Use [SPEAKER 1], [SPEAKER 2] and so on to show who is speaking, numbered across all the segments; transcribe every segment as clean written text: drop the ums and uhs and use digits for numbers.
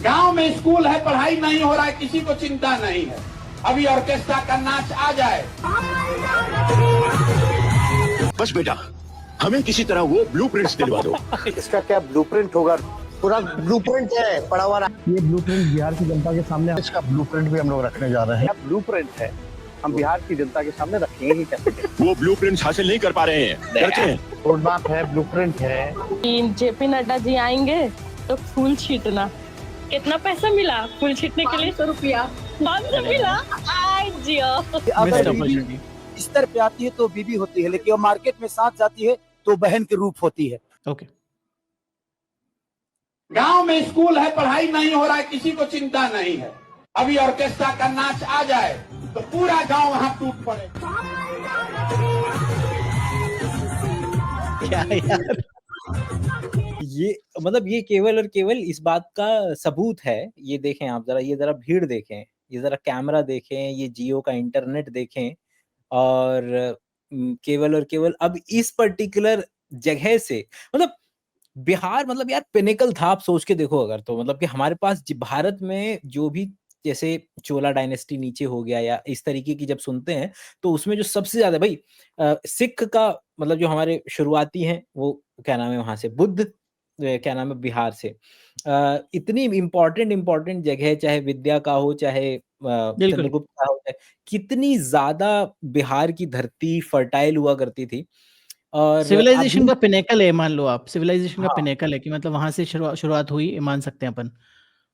[SPEAKER 1] गांव में स्कूल है, पढ़ाई नहीं हो रहा है, किसी को चिंता नहीं है। अभी ऑर्केस्ट्रा का नाच आ जाए।
[SPEAKER 2] बस बेटा, हमें किसी तरह वो ब्लूप्रिंट्स दिलवा दो।
[SPEAKER 3] इसका क्या ब्लूप्रिंट होगा? पूरा ब्लूप्रिंट है पड़ा हुआ।
[SPEAKER 4] ये ब्लूप्रिंट बिहार की जनता के सामने, इसका ब्लूप्रिंट भी हम लोग रखने जा रहे हैं।
[SPEAKER 3] ब्लूप्रिंट है, हम बिहार की जनता के सामने रखेंगे ही कैसे?
[SPEAKER 2] वो ब्लूप्रिंट्स हासिल नहीं कर पा रहे हैं, करते हैं।
[SPEAKER 3] रोड मैप है, ब्लूप्रिंट है।
[SPEAKER 5] जेपी नड्डा जी आएंगे तो फूल छीटना। कितना पैसा मिला फूल छीटने के लिए?
[SPEAKER 6] 500 रुपया।
[SPEAKER 5] 500 मिला। आई जियो।
[SPEAKER 3] अगर बीवी बिस्तर पे आती है तो बीवी होती है, लेकिन वो मार्केट में साथ जाती है तो बहन के रूप होती है।
[SPEAKER 7] ओके,
[SPEAKER 1] गांव में स्कूल है, पढ़ाई नहीं हो रहा है, किसी को चिंता नहीं है। अभी ऑर्केस्ट्रा का नाच आ जाए तो पूरा गांव वहां टूट पड़े।
[SPEAKER 7] क्या यार, ये मतलब ये केवल और केवल इस बात का सबूत है। ये देखें आप जरा, ये जरा भीड़ देखें, ये जरा कैमरा देखें, ये जियो का इंटरनेट देखें, और केवल और केवल अब इस पर्टिकुलर जगह से मतलब बिहार, मतलब यार पिनेकल था। आप सोच के देखो अगर, तो मतलब कि हमारे पास भारत में जो भी, जैसे चोला डायनेस्टी नीचे हो गया या इस तरीके की जब सुनते हैं, तो उसमें जो सबसे ज्यादा भाई सिख का, मतलब जो हमारे शुरुआती हैं वो क्या नाम है वहां से, बुद्ध क्या नाम है बिहार से। इतनी इम्पोर्टेंट जगह, चाहे विद्या का हो, चाहे चंद्रगुप्त का हो, चाहे कितनी ज्यादा बिहार की धरती फर्टाइल हुआ करती थी। और
[SPEAKER 4] सिविलाइजेशन का पिनेकल है, मान लो आप, सिविलाइजेशन का
[SPEAKER 7] हाँ।
[SPEAKER 4] पिनेकल है कि मतलब वहां से शुरुआत हुई, मान सकते हैं अपन।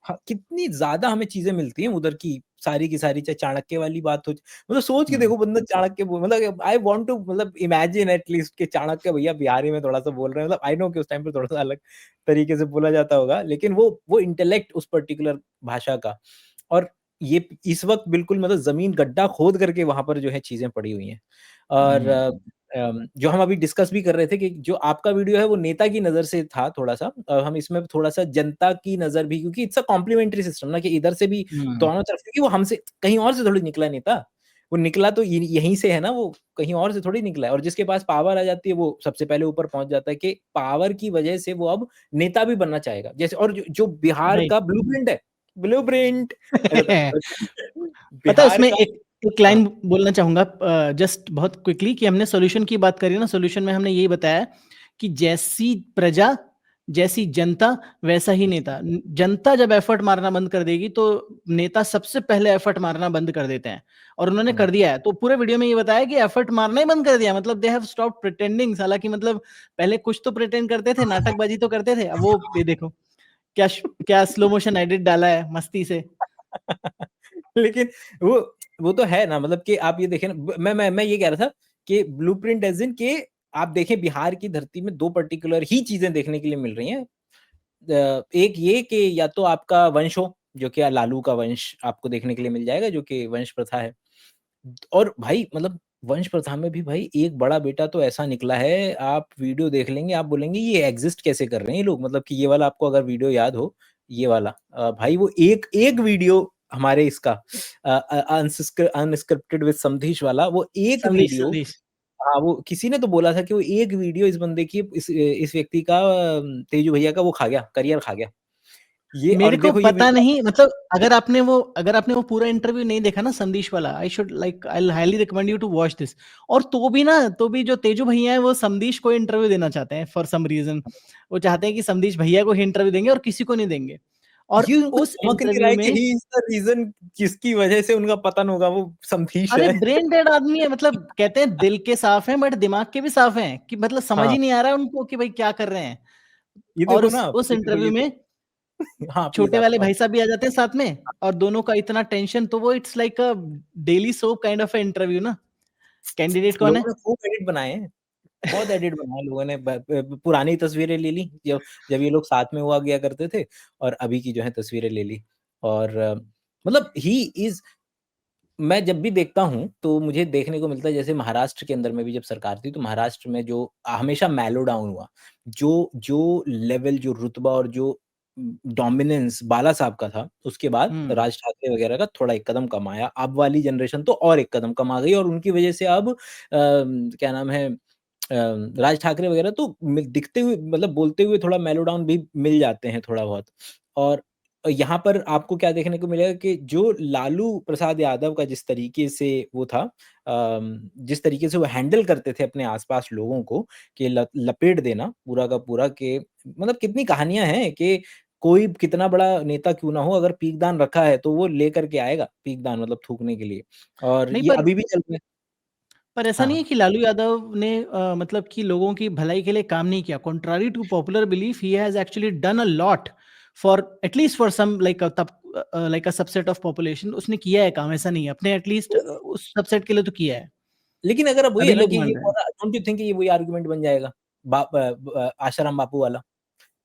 [SPEAKER 7] हाँ, कितनी ज्यादा हमें चीजें मिलती हैं उधर की सारी, चाहे चाणक्य वाली बात हो, मतलब सोच के देखो बंदा चाणक्य मतलब आई वांट टू मतलब इमेजिन एटलीस्ट कि चाणक्य भैया बिहारी में थोड़ा सा बोल रहे हैं। मतलब आई नो कि उस टाइम पे थोड़ा सा अलग तरीके से बोला जाता होगा, लेकिन वो इंटेलेक्ट उस पर्टिकुलर भाषा का, और ये इस वक्त बिल्कुल मतलब जमीन गड्ढा खोद करके वहां पर जो है चीजें पड़ी हुई हैं। और जो हम अभी डिस्कस भी कर रहे थे कि जो आपका वीडियो है वो नेता की नजर से था थोड़ा सा, हम इसमें थोड़ा सा जनता की नजर भी, क्योंकि इट्स अ कॉम्प्लीमेंट्री सिस्टम ना, कि इधर से भी दोनों तरफ, क्योंकि वो हमसे कहीं और से थोड़ी निकला नेता, वो निकला तो यहीं से है ना, वो कहीं और से थोड़ी निकला है। और जिसके पास पावर आ जाती है वो सबसे पहले ऊपर पहुंच जाता है, कि पावर की वजह से वो अब नेता भी बनना चाहेगा जैसे। और जो बिहार का ब्लूप्रिंट है, ब्लूप्रिंट
[SPEAKER 4] पता है,
[SPEAKER 7] बिहार
[SPEAKER 4] उसमें
[SPEAKER 7] का।
[SPEAKER 4] एक लाइन बोलना चाहूंगा जस्ट बहुत क्विकली, कि हमने सॉल्यूशन की बात करी ना, सॉल्यूशन में हमने यही बताया कि जैसी प्रजा जैसी जनता वैसा ही नेता। जनता जब एफर्ट मारना बंद कर देगी तो नेता सबसे पहले एफर्ट मारना बंद कर देते हैं, और उन्होंने कर दिया है। तो पूरे वीडियो में ये बताया कि एफर्ट मारना ही बंद कर दिया, मतलब दे हैव स्टॉप्ड प्रिटेंडिंग। हालांकि मतलब पहले कुछ तो प्रिटेंड करते थे, नाटकबाजी तो करते थे। अब वो ये देखो क्या क्या स्लो मोशन एडिट डाला है मस्ती से।
[SPEAKER 7] लेकिन वो तो है ना, मतलब कि आप ये देखें ना, मैं ये कह रहा था कि ब्लूप्रिंट एज इन के आप देखें बिहार की धरती में दो पर्टिकुलर ही चीजें देखने के लिए मिल रही हैं। एक ये कि या तो आपका वंश हो, जो कि लालू का वंश आपको देखने के लिए मिल जाएगा, जो कि वंश प्रथा है। और भाई मतलब वंश प्रथा में भी भाई एक बड़ा बेटा तो ऐसा निकला है, आप वीडियो देख लेंगे, आप बोलेंगे ये एग्जिस्ट कैसे कर रहे हैं ये लोग। मतलब कि ये वाला आपको अगर वीडियो याद हो, ये वाला भाई वो एक वीडियो हमारे इसका अनस्क्रिप्टेड विद समधीश वाला, वो एक वीडियो। हाँ, वो किसी ने तो बोला था कि वो एक वीडियो इस बंदे की, इस व्यक्ति का, तेजू भैया का, वो खा गया, करियर खा गया ये।
[SPEAKER 4] मेरे
[SPEAKER 7] और
[SPEAKER 4] को
[SPEAKER 7] देखो ये
[SPEAKER 4] पता नहीं, मतलब अगर आपने वो पूरा इंटरव्यू नहीं देखा ना संदेश वाला, I highly recommend you to watch this. और तो भी जो तेजू भैया है वो संदेश को इंटरव्यू देना चाहते हैं फॉर सम रीजन। वो चाहते हैं कि संदेश भैया को ही इंटरव्यू देंगे और किसी को नहीं देंगे। और
[SPEAKER 7] ये उनको
[SPEAKER 4] उस
[SPEAKER 7] चमक नहीं रहा
[SPEAKER 4] इंटरव्यू
[SPEAKER 7] है
[SPEAKER 4] में,
[SPEAKER 7] कि ही इज द रीजन जिसकी वजह से उनका पतन होगा, वो समधीश
[SPEAKER 4] अरे
[SPEAKER 7] है।
[SPEAKER 4] ब्रेन डेड आदमी है। मतलब कहते हैं दिल के साफ हैं बट दिमाग के भी साफ हैं, कि मतलब समझ
[SPEAKER 7] हाँ,
[SPEAKER 4] ही नहीं आ रहा है उनको कि भाई क्या कर रहे हैं।
[SPEAKER 7] ये
[SPEAKER 4] और
[SPEAKER 7] देखो ना,
[SPEAKER 4] उस
[SPEAKER 7] ये देखो
[SPEAKER 4] इंटरव्यू
[SPEAKER 7] ये
[SPEAKER 4] में
[SPEAKER 7] हाँ प्लीज
[SPEAKER 4] छोटे
[SPEAKER 7] आप
[SPEAKER 4] वाले
[SPEAKER 7] बताओ।
[SPEAKER 4] भाई साहब भी आ जाते हैं साथ में, और दोनों का इतना टेंशन, तो वो it's like a daily soap kind of interview ना। कैंडिडेट कौन है?
[SPEAKER 7] लोगों ने खूब एडिट बनाए हैं, बहुत एडिट बनाए लोगों ने। पुरानी तस्वीरें ले ली, जब जब ये लोग साथ में हुआ गया करते थे, और अभी की जो है तस्वीरें ले ली। और मतलब ही इज, मैं जब भी देखता हूँ तो मुझे देखने को मिलता है, जैसे महाराष्ट्र के अंदर में भी जब सरकार थी, तो महाराष्ट्र में जो हमेशा मैलो डाउन हुआ, जो जो लेवल, जो रुतबा और जो डोमिनेंस बाला साहब का था, उसके बाद राज ठाकरे वगैरह का थोड़ा एक कदम कम आया। अब वाली जनरेशन तो और एक कदम कम आ गई, और उनकी वजह से अब क्या नाम है, राज ठाकरे वगैरह तो दिखते हुए, मतलब बोलते हुए थोड़ा मेलो डाउन भी मिल जाते हैं थोड़ा बहुत। और यहाँ पर आपको क्या देखने को मिलेगा कि जो लालू प्रसाद यादव का जिस तरीके से वो था, जिस तरीके से वो हैंडल करते थे अपने आसपास लोगों को, कि लपेट देना पूरा का पूरा, के मतलब कितनी कहानियां हैं कि कोई कितना बड़ा नेता क्यों ना हो, अगर पीकदान रखा है तो वो लेकर के आएगा, पीकदान मतलब थूकने के लिए, और
[SPEAKER 4] नहीं
[SPEAKER 7] ये अभी भी चल रहा है।
[SPEAKER 4] पर ऐसा नहीं
[SPEAKER 7] हाँ
[SPEAKER 4] है कि लालू यादव ने मतलब कि लोगों की भलाई के लिए काम नहीं किया। Contrary to popular belief, he has actually done a lot for at least for some like a subset of population. उसने किया है काम, ऐसा नहीं है, अपने एटलीस्ट उस सबसेट के लिए तो किया है।
[SPEAKER 7] लेकिन अगर अब वही
[SPEAKER 4] अभी
[SPEAKER 7] है ना
[SPEAKER 4] लोग
[SPEAKER 7] कि
[SPEAKER 4] मान
[SPEAKER 7] ये,
[SPEAKER 4] रहे हैं।
[SPEAKER 7] डोंट यू थिंक ये वही आर्गुमेंट बन जाएगा आशाराम बापू वाला,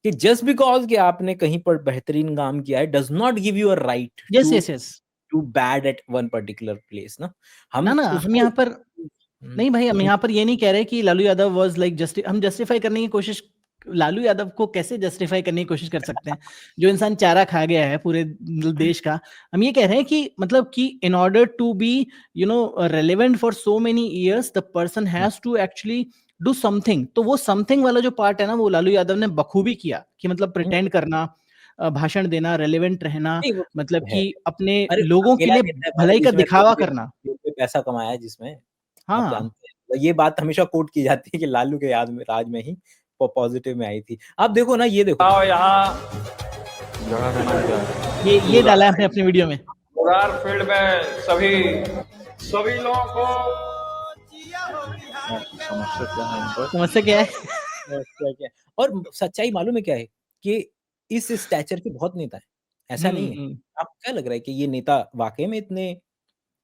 [SPEAKER 7] कि जस्ट बिकॉज कि आपने कहीं पर बेहतरीन काम किया है does not give you a right
[SPEAKER 4] yes
[SPEAKER 7] to
[SPEAKER 4] yes yes.
[SPEAKER 7] Too bad at one particular place ना।
[SPEAKER 4] ना
[SPEAKER 7] हम
[SPEAKER 4] ना, हम
[SPEAKER 7] उसको
[SPEAKER 4] यहाँ पर नहीं भाई, हम यहाँ पर ये नहीं कह रहे कि लालू यादव वाज लाइक हम जस्टिफाई करने की कोशिश, लालू यादव को कैसे जस्टिफाई करने की कोशिश कर सकते हैं जो इंसान चारा खा गया है पूरे देश का। हम ये कह रहे हैं कि मतलब कि in order to be relevant for so many years, the person has to actually do something. तो वो समथिंग वाला जो पार्ट है ना, वो लालू यादव ने बखूबी किया कि मतलब प्रिटेंड करना, भाषण देना, रेलेवेंट रहना,
[SPEAKER 7] नहीं, वो
[SPEAKER 4] मतलब
[SPEAKER 7] है।
[SPEAKER 4] कि अपने
[SPEAKER 7] अरे
[SPEAKER 4] लोगों के
[SPEAKER 7] अकेला
[SPEAKER 4] लिए
[SPEAKER 7] नेता है भारत
[SPEAKER 4] भलाई का
[SPEAKER 7] जिसमें
[SPEAKER 4] दिखावा करना।
[SPEAKER 7] पैसा कमाया है, जिसमें आप
[SPEAKER 4] हाँ
[SPEAKER 7] जानते हैं, तो ये बात हमेशा कोट की जाती है कि लालू के याद में राज में ही पॉजिटिव में आई थी। आप देखो ना, ये देखो
[SPEAKER 4] ये डाला है हमने अपने वीडियो में।
[SPEAKER 6] मुरार फील्ड में सभी लोगों को
[SPEAKER 4] समस्या क्या है?
[SPEAKER 7] क्या क्या। और सच्चाई मालूम है क्या है कि इस स्टैचर के बहुत नेता हैं, ऐसा नहीं है। आपको क्या लग रहा है कि ये नेता वाकई में इतने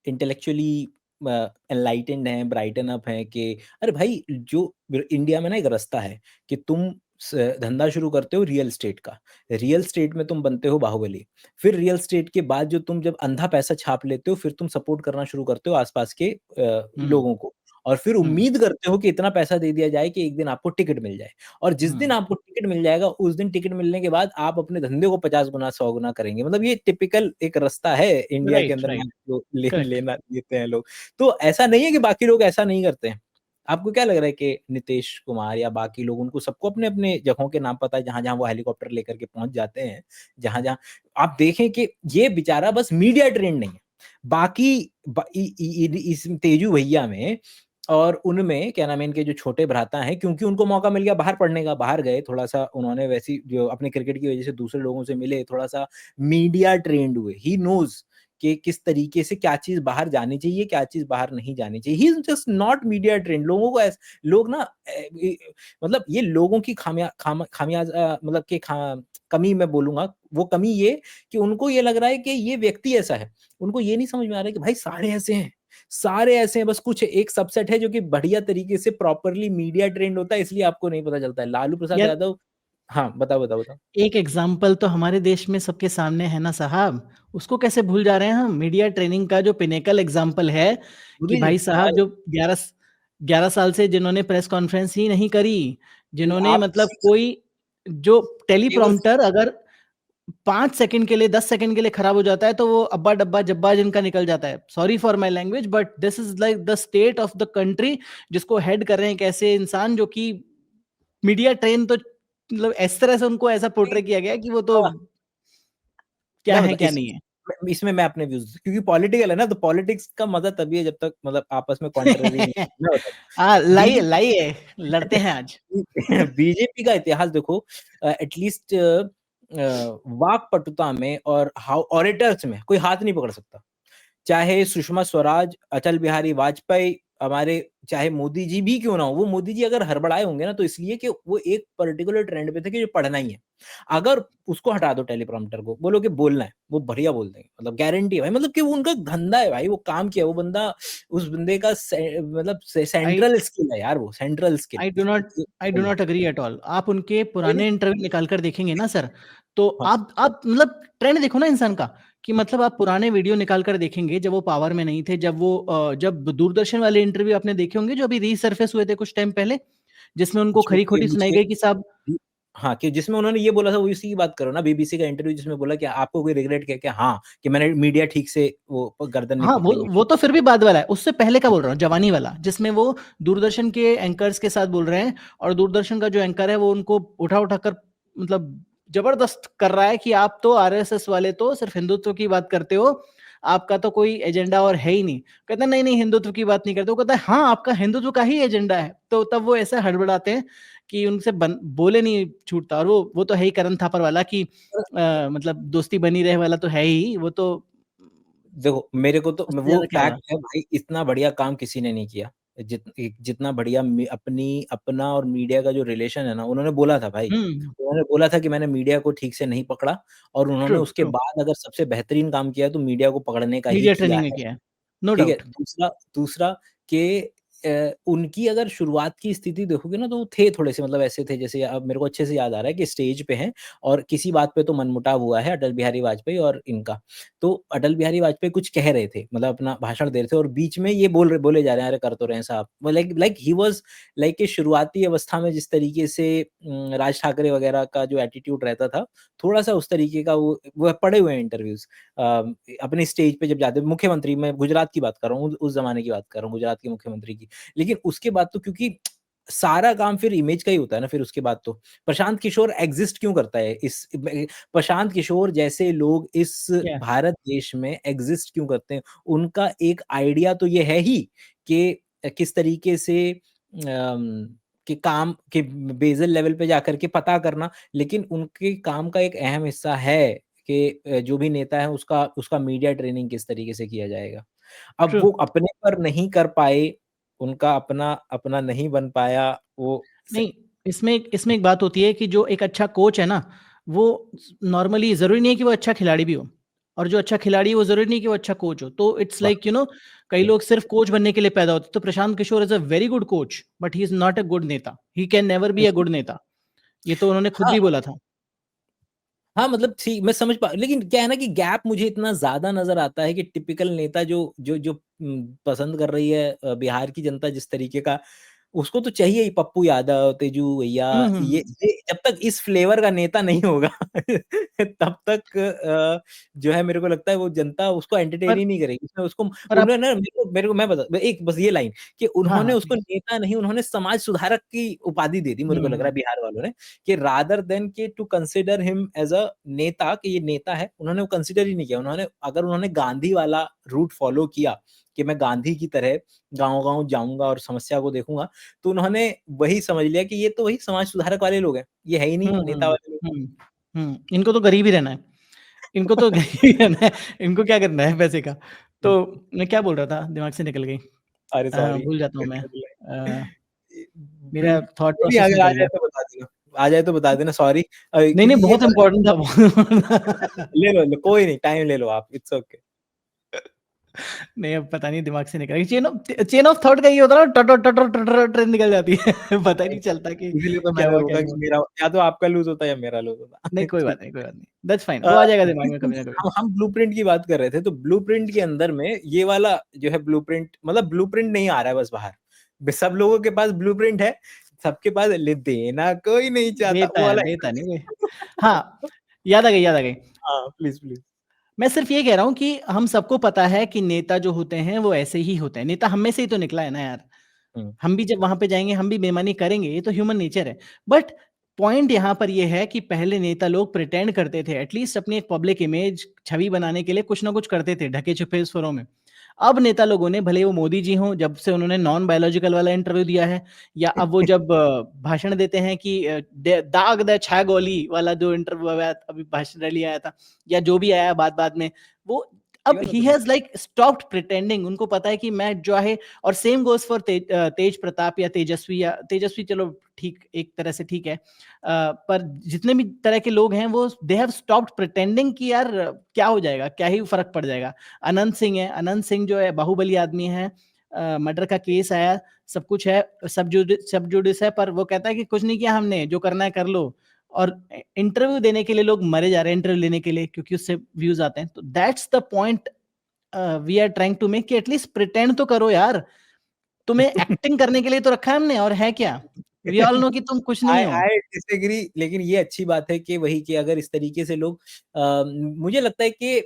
[SPEAKER 7] इंटेलेक्चुअली एनलाइटेंड हैं, ब्राइटन अप हैं कि अरे भाई, जो इंडिया में ना एक रास्ता है कि तुम धंधा शुरू करते हो रियल स्टेट का, रियल स्टेट में तुम बनते हो बाहुबली, फिर रियल स्टेट के बाद जो तुम जब अंधा पैसा छाप लेते हो, फिर तुम सपोर्ट करना शुरू करते हो आसपास के लोगों को, और फिर उम्मीद करते हो कि इतना पैसा दे दिया जाए कि एक दिन आपको टिकट मिल जाए, और जिस दिन आपको टिकट मिल जाएगा उस दिन टिकट मिलने के बाद आप अपने धंधे को 50 गुना 100 गुना करेंगे। मतलब ये टिपिकल एक रास्ता है इंडिया के अंदर, लेना लेते हैं लोग। तो ऐसा नहीं है कि बाकी लोग ऐसा नहीं करते हैं। आपको क्या लग रहा है कि नीतीश कुमार या बाकी लोग, उनको सबको अपने अपने जगहों के नाम पता है, जहां जहां वो हेलीकॉप्टर लेकर के पहुंच जाते हैं, जहां जहां आप देखें कि ये बेचारा बस मीडिया ट्रेंड नहीं है, बाकी इस तेजू भैया में और उनमें क्या नाम है, इनके जो छोटे भ्राता हैं, क्योंकि उनको मौका मिल गया बाहर पढ़ने का, बाहर गए, थोड़ा सा उन्होंने वैसी जो अपने क्रिकेट की वजह से दूसरे लोगों से मिले, थोड़ा सा मीडिया ट्रेंड हुए, ही नोज कि किस तरीके से क्या चीज बाहर जानी चाहिए, क्या चीज बाहर नहीं जानी चाहिए। He is just not media trend. लोगों को लोग ना मतलब ये लोगों की मतलब कि कमी मैं बोलूंगा, वो कमी ये कि उनको ये लग रहा है कि ये व्यक्ति ऐसा है, उनको ये नहीं समझ में आ रहा है कि भाई सारे ऐसे हैं, सारे ऐसे हैं, बस कुछ एक सबसेट है जो कि बढ़िया तरीके से प्रॉपरली मीडिया ट्रेंड होता है, इसलिए आपको नहीं पता चलता है। लालू प्रसाद यादव, हाँ बताओ।
[SPEAKER 4] एक एग्जाम्पल तो हमारे देश में सबके सामने है ना साहब, उसको कैसे भूल जा रहे हैं हम? मीडिया ट्रेनिंग का जो पिनेकल एग्जाम्पल है कि भाई साहब जो 11 साल से जिन्होंने प्रेस कॉन्फ्रेंस ही नहीं करी, जिन्होंने मतलब कोई जो टेलीप्रॉम्प्टर अगर 5 सेकंड के लिए 10 सेकंड के लिए खराब हो जाता है तो वो अब्बा डब्बा जब्बा जिनका निकल जाता है। Sorry for my language, but this is like the state of the country, जिसको हेड कर रहे हैं कैसे इंसान जो कि मीडिया ट्रेन, तो मतलब इस तरह से उनको ऐसा पोर्ट्रे किया गया कि वो तो क्या है क्या नहीं है।
[SPEAKER 7] इसमें मैं अपने व्यूज, क्योंकि पॉलिटिकल है ना, तो पॉलिटिक्स का मजा तभी है जब तक मतलब आपस में कॉन्ट्ररी नहीं।
[SPEAKER 4] लाइए लड़ते हैं आज।
[SPEAKER 7] बीजेपी का इतिहास देखो, एटलीस्ट वाक पटुता में और ऑरेटर्स में कोई हाथ नहीं पकड़ सकता। चाहे सुषमा स्वराज, अटल बिहारी वाजपेयी, हमारे चाहे मोदी जी भी क्यों ना हो, वो मोदी जी अगर हड़बड़ाए होंगे ना तो इसलिए कि वो एक पर्टिकुलर ट्रेंड पे थे कि जो पढ़ना ही है। अगर उसको हटा दो टेलीप्रॉम्प्टर को, बोलो कि बोलना है, वो बढ़िया बोल देंगे, मतलब गारंटी है भाई, मतलब कि वो उनका धंधा है भाई, वो काम किया, वो बंदा, उस बंदे का मतलब सेंट्रल स्किल है यार, वो central skill.
[SPEAKER 4] I do not agree at all. आप उनके पुराने इंटरव्यू निकाल कर देखेंगे ना सर, तो आप मतलब ट्रेंड देखो ना इंसान का, कि मतलब आप पुराने वीडियो निकाल कर देखेंगे जब वो पावर में नहीं थे, जब दूरदर्शन वाले इंटरव्यू आपने देखे होंगे जो अभी रीसर्फेस हुए थे कुछ टाइम पहले, जिसमें उनको खरी खोटी सुनाई गई कि साहब,
[SPEAKER 7] हाँ, कि जिसमें उन्होंने ये बोला था, वो इसी की बात करो ना, बीबीसी का इंटरव्यू जिसमें बोला कि आपको कोई रिग्रेट क्या, हाँ कि मैंने मीडिया ठीक से वो गर्दन नहीं
[SPEAKER 4] हाँ
[SPEAKER 7] पकड़ी।
[SPEAKER 4] वो तो फिर भी बाद वाला है, उससे पहले का बोल रहा हूँ, जवानी वाला, जिसमें वो दूरदर्शन के एंकर्स के साथ बोल रहे हैं और दूरदर्शन का जो एंकर है वो उनको उठा कर मतलब जबरदस्त कर रहा है कि आप तो आरएसएस वाले तो सिर्फ हिंदुत्व की बात करते हो, आपका तो कोई एजेंडा और है ही नहीं। कहता है नहीं नहीं हिंदुत्व की बात नहीं करते। वो कहता है हाँ आपका हिंदुत्व का ही एजेंडा है। तो तब वो ऐसे हड़बड़ाते हैं कि उनसे बोले नहीं छूटता। और वो तो है ही करण थापर वाला कि मतलब दोस्ती बनी रहे वाला तो है ही, वो तो
[SPEAKER 7] देखो मेरे को तो
[SPEAKER 4] उससे
[SPEAKER 7] वो
[SPEAKER 4] ज्यादा क्या होगा।
[SPEAKER 7] फैक्ट है भाई, इतना बढ़िया काम किसी ने नहीं किया। जितना बढ़िया अपना और मीडिया का जो रिलेशन है ना, उन्होंने बोला था भाई, उन्होंने बोला था कि मैंने मीडिया को ठीक से नहीं पकड़ा, और उन्होंने
[SPEAKER 4] ट्रू
[SPEAKER 7] उसके
[SPEAKER 4] ट्रू
[SPEAKER 7] बाद अगर सबसे बेहतरीन काम किया तो मीडिया को पकड़ने का ही
[SPEAKER 4] मीडिया
[SPEAKER 7] किया
[SPEAKER 4] ट्रेनिंग में
[SPEAKER 7] है।
[SPEAKER 4] किया है, नो
[SPEAKER 7] ठीक है,
[SPEAKER 4] डाउट।
[SPEAKER 7] दूसरा दूसरा कि उनकी अगर शुरुआत की स्थिति देखोगे ना, तो वो थे थोड़े से, मतलब ऐसे थे जैसे, अब मेरे को अच्छे से याद आ रहा है कि स्टेज पे हैं और किसी बात पे तो मनमुटाव हुआ है अटल बिहारी वाजपेयी और इनका। तो अटल बिहारी वाजपेयी कुछ कह रहे थे, मतलब अपना भाषण दे रहे थे, और बीच में ये बोले जा रहे हैं, अरे कर तो रहे हैं साहब, लाइक ही वाज लाइक कि शुरुआती अवस्था में जिस तरीके से राज ठाकरे वगैरह का जो एटीट्यूड रहता था, थोड़ा-सा उस तरीके का वो पढ़े हुए हैं इंटरव्यूज़। अपने स्टेज पे जब जाते, मुख्यमंत्री, मैं गुजरात की बात कर रहा हूँ, उस ज़माने की बात कर रहा हूँ, गुजरात के मुख्यमंत्री की। लेकिन उसके बाद तो, क्योंकि सारा काम फिर इमेज का ही होता है ना, फिर उसके बाद तो प्रशांत किशोर एग्जिस्ट क्यों करता है, प्रशांत किशोर जैसे लोग इस
[SPEAKER 4] क्या
[SPEAKER 7] भारत देश में एग्जिस्ट क्यों करते हैं? उनका एक आइडिया तो ये है ही कि किस तरीके से कि काम के बेसल लेवल पे जाकर के पता करना, लेकिन उनके काम का एक अहम हिस्सा है कि जो भी नेता है उसका उसका मीडिया ट्रेनिंग किस तरीके से किया जाएगा। अब
[SPEAKER 4] ट्रू।
[SPEAKER 7] वो अपने पर नहीं कर पाए, उनका अपना अपना नहीं बन पाया, वो स
[SPEAKER 4] नहीं, इसमें एक बात होती है कि जो एक अच्छा कोच है ना, वो नॉर्मली ज़रूरी नहीं है कि वो अच्छा खिलाड़ी भी हो, और जो अच्छा खिलाड़ी है वो ज़रूरी नहीं कि वो अच्छा कोच हो। तो इट्स
[SPEAKER 7] वाह!
[SPEAKER 4] लाइक कई लोग सिर्फ कोच बनने के लिए पैदा होते हैं। तो Prashant Kishor is a very good coach, but he is not a good neta. He can never be a good neta. ये तो उन्होंने खुद
[SPEAKER 7] हाँ,
[SPEAKER 4] भी बोला था।
[SPEAKER 7] हाँ, मतलब ठीक, मैं समझ लेकिन क्या है ना कि गैप मुझे इतना ज़्यादा नज़र आता है कि टिपिकल नेता जो पसंद कर रही है बिहार की जनता जिस तरीके का, उसको तो चाहिए ही पप्पू यादव, तेजू भैया,
[SPEAKER 4] हुँ, हुँ, हुँ।
[SPEAKER 7] ये जब तक इस फ्लेवर का नेता नहीं होगा तब तक जो है, मेरे को लगता है वो जनता उसको एंटरटेन
[SPEAKER 4] पर
[SPEAKER 7] ही नहीं करेगी। उसमें उसको
[SPEAKER 4] पर आप
[SPEAKER 7] उन्होंने मेरे को मैं बता एक बस ये लाइन कि
[SPEAKER 4] हाँ,
[SPEAKER 7] उन्होंने
[SPEAKER 4] हाँ,
[SPEAKER 7] उसको
[SPEAKER 4] प्लीज़।
[SPEAKER 7] नेता नहीं, उन्होंने समाज सुधारक की उपाधि दे दी,
[SPEAKER 4] हुँ,
[SPEAKER 7] मेरे को लग रहा
[SPEAKER 4] हुँ।
[SPEAKER 7] है बिहार वालों ने, कि रादर देन कि to consider him as a neta, कि ये नेता है, उन्होंने वो कंसिडर ही नहीं किया। अगर उन्होंने गांधी वाला रूट फॉलो किया कि मैं गांधी की तरह गाँव-गाँव जाऊँगा और समस्या को देखूँगा, तो उन्होंने वही समझ लिया कि ये तो वही समाज सुधारक वाले लोग हैं, ये है ही नहीं
[SPEAKER 4] हुँ,
[SPEAKER 7] नेता
[SPEAKER 4] हुँ,
[SPEAKER 7] वाले लोग।
[SPEAKER 4] हुँ, हुँ। इनको तो गरीब ही रहना है। इनको तो गरीब ही रहना है। इनको क्या करना है पैसे का।
[SPEAKER 7] हुँ,
[SPEAKER 4] तो मैं क्या बोल रहा था? दिमाग से निकल गई।
[SPEAKER 7] अरे सॉरी।
[SPEAKER 4] भूल जाता हूँ मैं। मेरा थॉट
[SPEAKER 7] कोई नहीं,
[SPEAKER 4] प्रोसेस
[SPEAKER 7] अगर आ
[SPEAKER 4] निकल
[SPEAKER 7] जाए
[SPEAKER 4] गया।
[SPEAKER 7] तो बता देना, आ जाए तो बता देना, सॉरी
[SPEAKER 4] नहीं, नहीं
[SPEAKER 7] क्योंकि ये
[SPEAKER 4] बहुत इम्पोर्टेंट था वो।
[SPEAKER 7] ले लो, कोई नहीं, टाइम ले लो आप, इट्स ओके।
[SPEAKER 4] नहीं, अब पता नहीं दिमाग से निकल गई। चेन ऑफ थॉट का ये होता है ना, टटर टटर टटर ट्रेन निकल जाती है। पता ही नहीं चलता कि
[SPEAKER 7] इसीलिए तो
[SPEAKER 4] क्या
[SPEAKER 7] मैंने
[SPEAKER 4] हुआ, क्या
[SPEAKER 7] रोका
[SPEAKER 4] नहीं
[SPEAKER 7] कि
[SPEAKER 4] हुआ।
[SPEAKER 7] मेरा या तो आपका लूज़ होता है या मेरा लूज़ होता।
[SPEAKER 4] नहीं, कोई
[SPEAKER 7] ठीक
[SPEAKER 4] बात नहीं, कोई बात नहीं। That's fine.
[SPEAKER 7] है।
[SPEAKER 4] वो आ जाएगा दिमाग में कभी ना
[SPEAKER 7] ब्लूप्रिंट
[SPEAKER 4] कभी।
[SPEAKER 7] हम ब्लूप्रिंट की बात कर रहे थे, तो ब्लूप्रिंट के अंदर में ये वाला जो है ब्लूप्रिंट, मतलब ब्लूप्रिंट नहीं आ रहा है बस बाहर। सब लोगों के पास ब्लूप्रिंट है, सबके पास ले देना कोई नहीं चाहता, वो वाला
[SPEAKER 4] देता नहीं कोई। हाँ, याद आ गई, याद आ गई।
[SPEAKER 7] हाँ, प्लीज़, प्लीज़।
[SPEAKER 4] मैं सिर्फ ये कह रहा हूँ कि हम सबको पता है कि नेता जो होते हैं वो ऐसे ही होते हैं। नेता हम में से ही तो निकला है ना यार।
[SPEAKER 7] हुँ।
[SPEAKER 4] हम भी जब वहाँ पे जाएँगे हम भी बेईमानी करेंगे, ये तो ह्यूमन नेचर है। बट पॉइंट यहाँ पर ये है कि पहले नेता लोग प्रिटेंड करते थे, एटलीस्ट अपनी एक पब्लिक इमेज छवि बनाने के लिए कुछ ना कुछ करते थे ढके-छुपे स्वरों में। अब नेता लोगों ने, भले वो मोदी जी हों, जब से उन्होंने नॉन बायोलॉजिकल वाला इंटरव्यू दिया है, या अब वो जब भाषण देते हैं कि दाग दे छाया गोली वाला जो इंटरव्यू आया, अभी भाषण रैली आया था, या जो भी आया बाद-बाद में, वो
[SPEAKER 7] ये
[SPEAKER 4] अब
[SPEAKER 7] वाला
[SPEAKER 4] ही
[SPEAKER 7] तो
[SPEAKER 4] हैज़ लाइक स्टॉप्ड प्रिटेंडिंग। उनको पता है कि मैं जो है, और सेम गोज़ फॉर तेज प्रताप या तेजस्वी चलो ठीक, एक तरह से ठीक है। पर जितने भी तरह के लोग हैं वो दे हैव स्टॉप्ड प्रिटेंडिंग कि यार क्या हो जाएगा, क्या ही फ़र्क पड़ जाएगा। अनंत सिंह है, अनंत सिंह जो है बाहुबली आदमी है, मर्डर का केस आया, सब कुछ है, सब जुडिस है, पर वो कहता है कि कुछ नहीं किया हमने, जो करना है कर लो। और इंटरव्यू देने के लिए लोग मरे जा रहे हैं इंटरव्यू लेने के लिए, क्योंकि उससे व्यूज़ आते हैं। तो that's the point we are trying to make कि एटलीस्ट प्रिटेंड तो करो यार। तुम्हें एक्टिंग करने के लिए तो रखा है हमने, और है क्या? वी ऑल नो कि तुम कुछ नहीं
[SPEAKER 7] आई
[SPEAKER 4] हो।
[SPEAKER 7] आई डिसएग्री, लेकिन ये अच्छी बात है कि वही कि अगर इस तरीके से लोग मुझे लगता है कि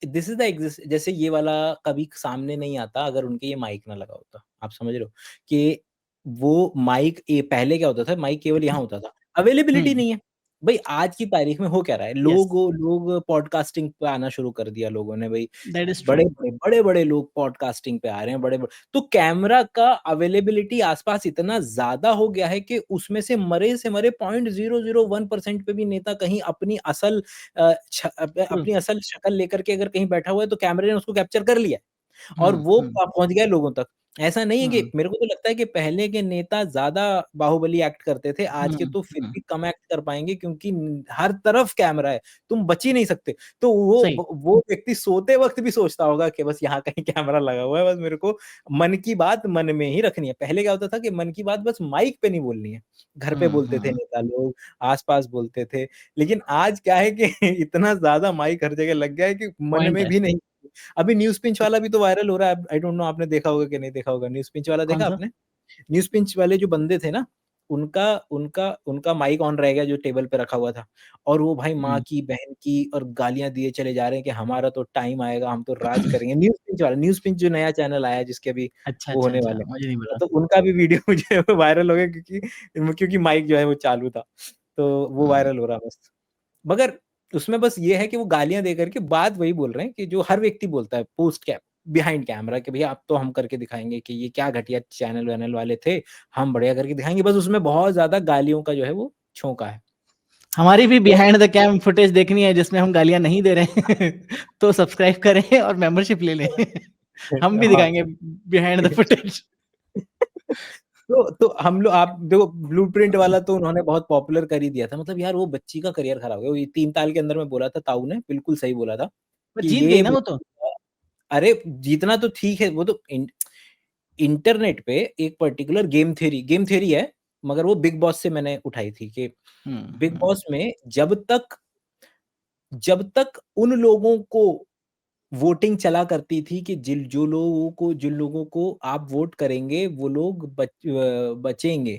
[SPEAKER 7] दिस इज़ द जैसे ये वाला कभी सामने नहीं आता अगर उनके ये माइक ना लगा होता। आप समझ रहे हो? कि वो माइक, ये पहले क्या होता था, माइक केवल यहाँ होता था।
[SPEAKER 4] हुँ,
[SPEAKER 7] अवेलेबिलिटी नहीं है। भाई आज की तारीख में हो क्या रहा है, लोग पॉडकास्टिंग पे आना शुरू कर दिया लोगों ने भाई,
[SPEAKER 4] दैट इज ट्रू।
[SPEAKER 7] बड़े लोग पॉडकास्टिंग पे आ रहे हैं, बड़े तो कैमरा का अवेलेबिलिटी आसपास इतना ज्यादा हो गया है कि उसमें से मरे 0.001% पे भी नेता कहीं अपनी असल शक्ल लेकर के अगर कहीं बैठा हुआ है तो कैमरे ने उसको कैप्चर कर लिया और वो पहुंच गया लोगों तक। ऐसा नहीं है कि मेरे को तो लगता है कि पहले के नेता ज्यादा बाहुबली एक्ट करते थे, आज के तो फिर भी कम एक्ट कर पाएंगे क्योंकि हर तरफ कैमरा है, तुम बच ही नहीं सकते। तो वो व्यक्ति सोते वक्त भी सोचता होगा कि बस यहाँ कहीं कैमरा लगा हुआ है, बस मेरे को मन की बात मन में ही रखनी है। पहले क्या होता था कि मन की बात बस माइक पे नहीं बोलनी है, घर पे बोलते थे नेता लोग, आसपास बोलते थे, लेकिन आज क्या है कि इतना ज्यादा माइक हर जगह लग गया है कि मन में भी नहीं। अभी न्यूज पिंच वाला भी तो वायरल हो रहा है, आई डोंट नो आपने देखा होगा कि नहीं देखा होगा। न्यूज पिंच वाला देखा आपने? न्यूज पिंच वाले जो बंदे थे ना, उनका उनका उनका माइक ऑन रह गया जो टेबल पे रखा हुआ था, और वो भाई माँ की, बहन की और गालियां दिए चले जा रहे हैं कि हमारा तो टाइम आएगा, हम तो राज करेंगे। न्यूज पिंच जो नया चैनल आया जिसके अभी वो होने वाले,
[SPEAKER 4] मुझे नहीं पता।
[SPEAKER 7] तो उनका भी वीडियो मुझे वायरल हो गया क्योंकि माइक जो है वो चालू था, तो वो वायरल हो रहा बस। मगर उसमें बस ये है कि वो गालियां दे करके बात वही बोल रहे हैं कि जो हर व्यक्ति बोलता है पोस्ट कैप बिहाइंड कैमरा कि भैया अब तो हम करके दिखाएंगे कि ये क्या घटिया चैनल वैनल वाले थे, हम बढ़िया करके दिखाएंगे। बस उसमें बहुत ज्यादा गालियों का जो है वो छोंका है।
[SPEAKER 4] हमारी भी बिहाइंड द कैम फुटेज देखनी है जिसमें हम गालियां नहीं दे रहे हैं तो सब्सक्राइब करें और मेंबरशिप ले लें हम भी दिखाएंगे बिहाइंड द फुटेज।
[SPEAKER 7] तो हम लोग, आप देखो ब्लूप्रिंट वाला तो उन्होंने बहुत पॉपुलर कर ही दिया था, मतलब यार वो बच्ची का करियर खराब हो गया। 3 साल के अंदर में बोला था ताऊ ने, बिल्कुल सही बोला था कि
[SPEAKER 4] जीत गई ना वो तो।
[SPEAKER 7] अरे जीतना तो ठीक है, वो तो इंटरनेट पे एक पर्टिकुलर गेम थ्योरी है, मगर वो बिग बॉस से मैंने उठाई थी कि बिग बॉस में जब तक उन लोगों को वोटिंग चला करती थी कि जिन लोगों को आप वोट करेंगे वो लोग बचेंगे,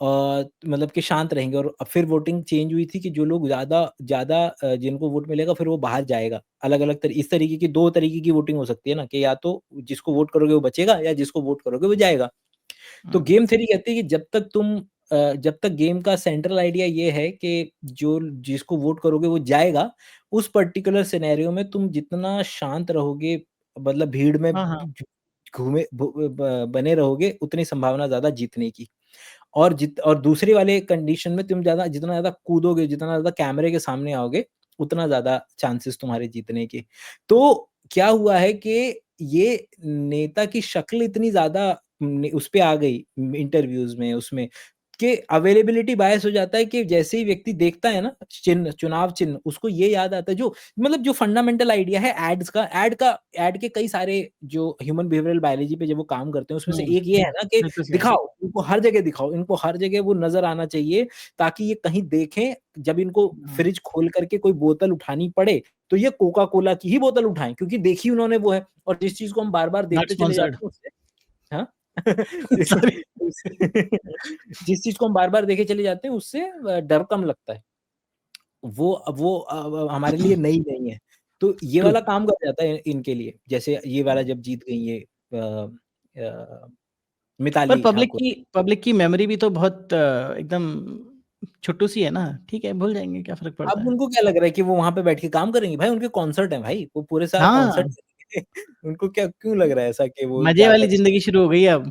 [SPEAKER 7] मतलब कि शांत रहेंगे, और फिर वोटिंग चेंज हुई थी कि जो लोग ज्यादा जिनको वोट मिलेगा फिर वो बाहर जाएगा। अलग अलग इस तरीके की 2 तरीके की वोटिंग हो सकती है ना, कि या तो जिसको वोट करोगे वो बचेगा या जिसको वोट करोगे वो जाएगा। तो गेम थ्योरी कहती है कि जब तक गेम का सेंट्रल आइडिया ये है कि जिसको वोट करोगे वो जाएगा, उस पर्टिकुलर सिनेरियो में तुम जितना शांत रहोगे, मतलब भीड़ में बने रहोगे, उतनी संभावना ज्यादा जीतने की। और दूसरे वाले कंडीशन में तुम जितना ज्यादा कूदोगे, जितना ज्यादा कैमरे के सामने आओगे, उतना ज्यादा चांसेस तुम्हारे जीतने के। तो क्या हुआ है कि ये नेता की शक्ल इतनी ज्यादा उस पे आ गई इंटरव्यूज में, उसमें कि अवेलेबिलिटी बायस हो जाता है कि जैसे ही व्यक्ति देखता है ना चुनाव चिन्ह, उसको ये याद आता है जो फंडामेंटल आइडिया है एड के कई सारे जो ह्यूमन बिहेवियरल बायोलॉजी पे जब वो काम करते हैं उसमें से एक ये है ना कि दिखाओ, इनको हर जगह दिखाओ, इनको हर जगह वो नजर आना चाहिए, ताकि ये कहीं देखें, जब इनको फ्रिज खोल करके कोई बोतल उठानी पड़े तो ये कोका कोला की ही बोतल उठाएं, क्योंकि देखी उन्होंने वो है। और जिस चीज को हम बार बार देखते चले जाते हैं उससे, हाँ जिस चीज को हम बार बार देखे चले जाते हैं उससे डर कम लगता है, वो हमारे लिए नई नहीं है। तो ये वाला काम कर जाता है इनके लिए, जैसे ये वाला जब जीत गई ये मिताली ठाकुर।
[SPEAKER 4] पब्लिक की मेमोरी भी तो बहुत एकदम छोटू सी है ना, ठीक है भूल जाएंगे, क्या फर्क पड़ता है।
[SPEAKER 7] अब उनको क्या लग रहा है कि वो वहां पे बैठ के काम करेंगे? भाई उनके कॉन्सर्ट है भाई, वो पूरे साल कॉन्सर्ट उनको क्या क्यों लग रहा है ऐसा कि वो
[SPEAKER 4] मजे वाली जिंदगी शुरू हो गई अब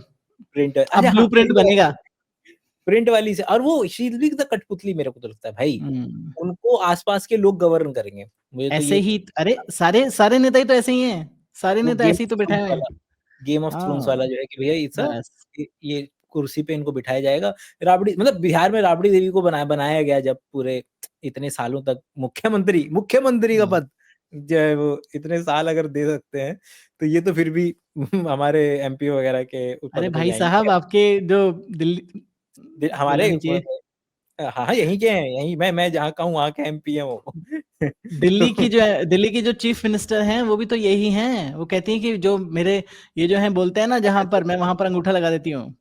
[SPEAKER 7] प्रिंट,
[SPEAKER 4] अब ब्लूप्रिंट बनेगा
[SPEAKER 7] प्रिंट वाली से। और वो शील भी कठपुतली, मेरे को तो लगता है भाई उनको आसपास के लोग गवर्न करेंगे। मुझे
[SPEAKER 4] ऐसे
[SPEAKER 7] तो
[SPEAKER 4] ही, अरे सारे नेता ही तो ऐसे ही हैं, सारे नेता ऐसे ही तो बैठे हुए हैं।
[SPEAKER 7] गेम ऑफ थ्रोन्स वाला जो है कि भैया ये कुर्सी पे इनको बिठाया जाएगा। राबड़ी, मतलब बिहार में राबड़ी देवी को बनाया गया जब पूरे इतने सालों तक मुख्यमंत्री का पद जो है वो इतने साल अगर दे सकते हैं, तो ये तो फिर भी हमारे एमपी वगैरह के ऊपर।
[SPEAKER 4] अरे भाई साहब, आपके जो दिल्ली
[SPEAKER 7] हमारे हाँ यहीं के हैं, यहीं मैं जहाँ का हूँ वहाँ के एमपी है वो।
[SPEAKER 4] दिल्ली की जो चीफ मिनिस्टर हैं वो भी तो यही हैं। वो कहती हैं कि जो मेरे ये जो हैं बोलते हैं ना जहां पर मैं वहां पर अंगूठा लगा देती हूँ।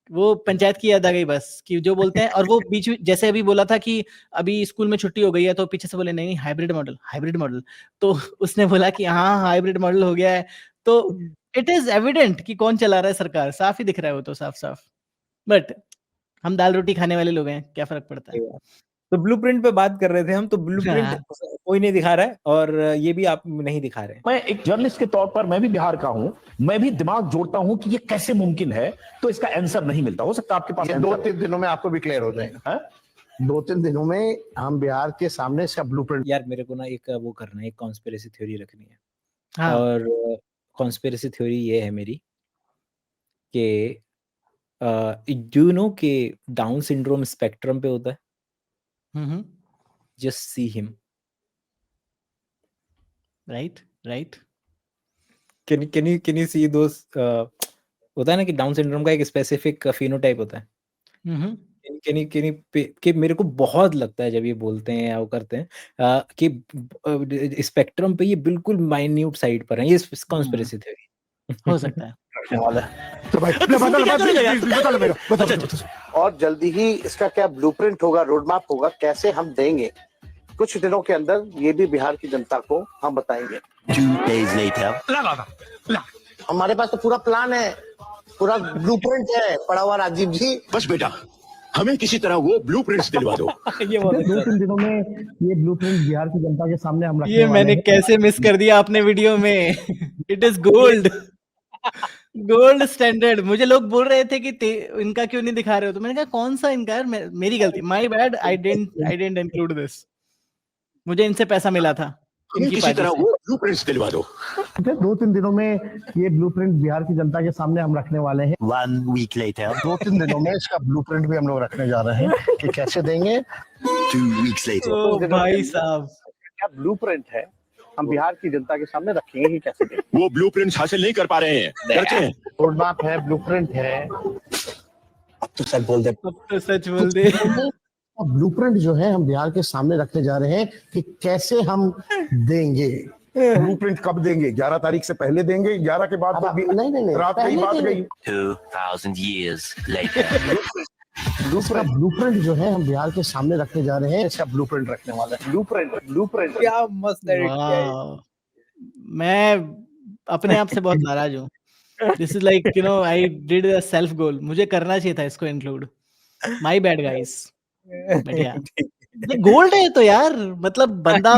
[SPEAKER 4] वो पंचायत की याद आ गई बस कि जो बोलते हैं। और वो बीच में जैसे अभी बोला था कि अभी स्कूल में छुट्टी हो गई है, तो पीछे से बोले नहीं हाइब्रिड मॉडल। तो उसने बोला कि हाँ हाइब्रिड मॉडल हो गया है। तो इट इज एविडेंट कि कौन चला रहा है सरकार, साफ ही दिख रहा है वो तो, साफ। बट हम दाल रोटी खाने वाले लोग हैं, क्या फर्क पड़ता है।
[SPEAKER 7] तो ब्लूप्रिंट पे बात कर रहे थे हम, तो ब्लूप्रिंट
[SPEAKER 4] हाँ।
[SPEAKER 7] कोई नहीं दिखा रहा है और ये भी आप नहीं दिखा रहे हैं।
[SPEAKER 8] मैं एक जर्नलिस्ट के तौर पर मैं भी बिहार का हूं, मैं भी दिमाग जोड़ता हूं कि ये कैसे मुमकिन है, तो इसका आंसर नहीं मिलता। हो सकता है आपके पास
[SPEAKER 9] ये
[SPEAKER 8] answer
[SPEAKER 9] 2-3 दिनों में आपको भी क्लियर हो जाएगा।
[SPEAKER 8] है।
[SPEAKER 9] 2-3 दिनों में हम बिहार के सामने इसका ब्लूप्रिंट
[SPEAKER 7] यार मेरे को ना एक वो करना है, एक कॉन्स्पिरेसी थ्योरी रखनी है।
[SPEAKER 4] हाँ।
[SPEAKER 7] और कॉन्स्पिरेसी थ्योरी ये है मेरी कि डू यू नो कि डाउन सिंड्रोम स्पेक्ट्रम पे होता है।
[SPEAKER 4] Hmm.
[SPEAKER 7] Just see him.
[SPEAKER 4] Right.
[SPEAKER 7] Can you see those होता है ना कि डाउन सिंड्रोम का एक स्पेसिफिक फिनोटाइप होता है।
[SPEAKER 4] हम्म।
[SPEAKER 7] कैन यू कि मेरे को बहुत लगता है जब ये बोलते हैं या वो करते हैं कि स्पेक्ट्रम पे ये बिल्कुल माइन्यूट साइड पर है ये कॉन्स्पिरेसी थ्योरी।
[SPEAKER 4] हो सकता है।
[SPEAKER 9] तो भाई और जल्दी ही इसका क्या ब्लूप्रिंट होगा, रोड मैप होगा, कैसे हम देंगे, कुछ दिनों के अंदर ये भी बिहार की जनता को हम बताएंगे।
[SPEAKER 2] 2 days later.
[SPEAKER 9] हमारे पास तो पूरा प्लान है, पूरा ब्लूप्रिंट है पड़ा हुआ राजीव जी।
[SPEAKER 2] बस बेटा, हमें किसी तरह वो ब्लूप्रिंट्स दिलवा दो।
[SPEAKER 7] ये बहुत अच्छा
[SPEAKER 9] 2-3 दिनों में ये ब्लूप्रिंट बिहार की जनता के सामने हम रखने
[SPEAKER 4] ये
[SPEAKER 9] वाले
[SPEAKER 4] मैंने
[SPEAKER 9] हैं।
[SPEAKER 4] कैसे मिस कर दिया आपने वीडियो में। It is gold, gold standard. मुझे लोग बोल रहे थे कि इनका क्यों नहीं दिखा रहे हो, तो मैंने कहा कौन सा इनका यार, मेरी गलती, my bad, I didn't include this. मुझे इनसे पैसा मिला था
[SPEAKER 2] हमें
[SPEAKER 4] इनकी
[SPEAKER 2] किसी
[SPEAKER 4] पार्टी
[SPEAKER 2] तरह
[SPEAKER 4] से।
[SPEAKER 2] वो ब्लूप्रिंट्स दिलवा दो।
[SPEAKER 9] 2-3 दिनों में ये ब्लूप्रिंट बिहार की जनता के सामने हम रखने वाले हैं।
[SPEAKER 2] 1 week later.
[SPEAKER 9] 2-3 दिनों में इसका ब्लूप्रिंट भी हम लोग रखने जा रहे हैं कि कैसे देंगे।
[SPEAKER 2] 2 weeks later.
[SPEAKER 4] ओ भाई साहब,
[SPEAKER 9] क्या ब्लूप्रिंट है, हम बिहार की जनता के सामने रखेंगे कि कैसे देंगे।
[SPEAKER 2] वो ब्लूप्रिंट्स हासिल नहीं कर पा रहे हैं, करते हैं।
[SPEAKER 9] रोड मैप है, ब्लूप्रिंट है।
[SPEAKER 2] अब तो सच बोल दे।
[SPEAKER 4] अब तो सच बोल दे।
[SPEAKER 9] ब्लूप्रिंट जो है हम बिहार के सामने रखने जा रहे हैं कि कैसे हम देंगे।
[SPEAKER 10] ब्लूप्रिंट कब देंगे? 11 तारीख से पहले देंगे, 11 के बाद तो
[SPEAKER 9] नहीं
[SPEAKER 10] रात गई बात गई।
[SPEAKER 2] 2000 years later.
[SPEAKER 9] दूसरा ब्लूप्रिंट जो है हम बिहार के सामने रखने जा रहे हैं, इसका ब्लूप्रिंट रखने वाले हैं। ब्लूप्रिंट
[SPEAKER 7] क्या मस्त एडिट किया है।
[SPEAKER 4] वाह, मैं अपने आप से बहुत नाराज हूँ। This is like you know I did a self goal, मुझे करना चाहिए था इसको इंक्लूड। My bad guys. बढ़िया, गोल्ड है तो यार, मतलब बंदा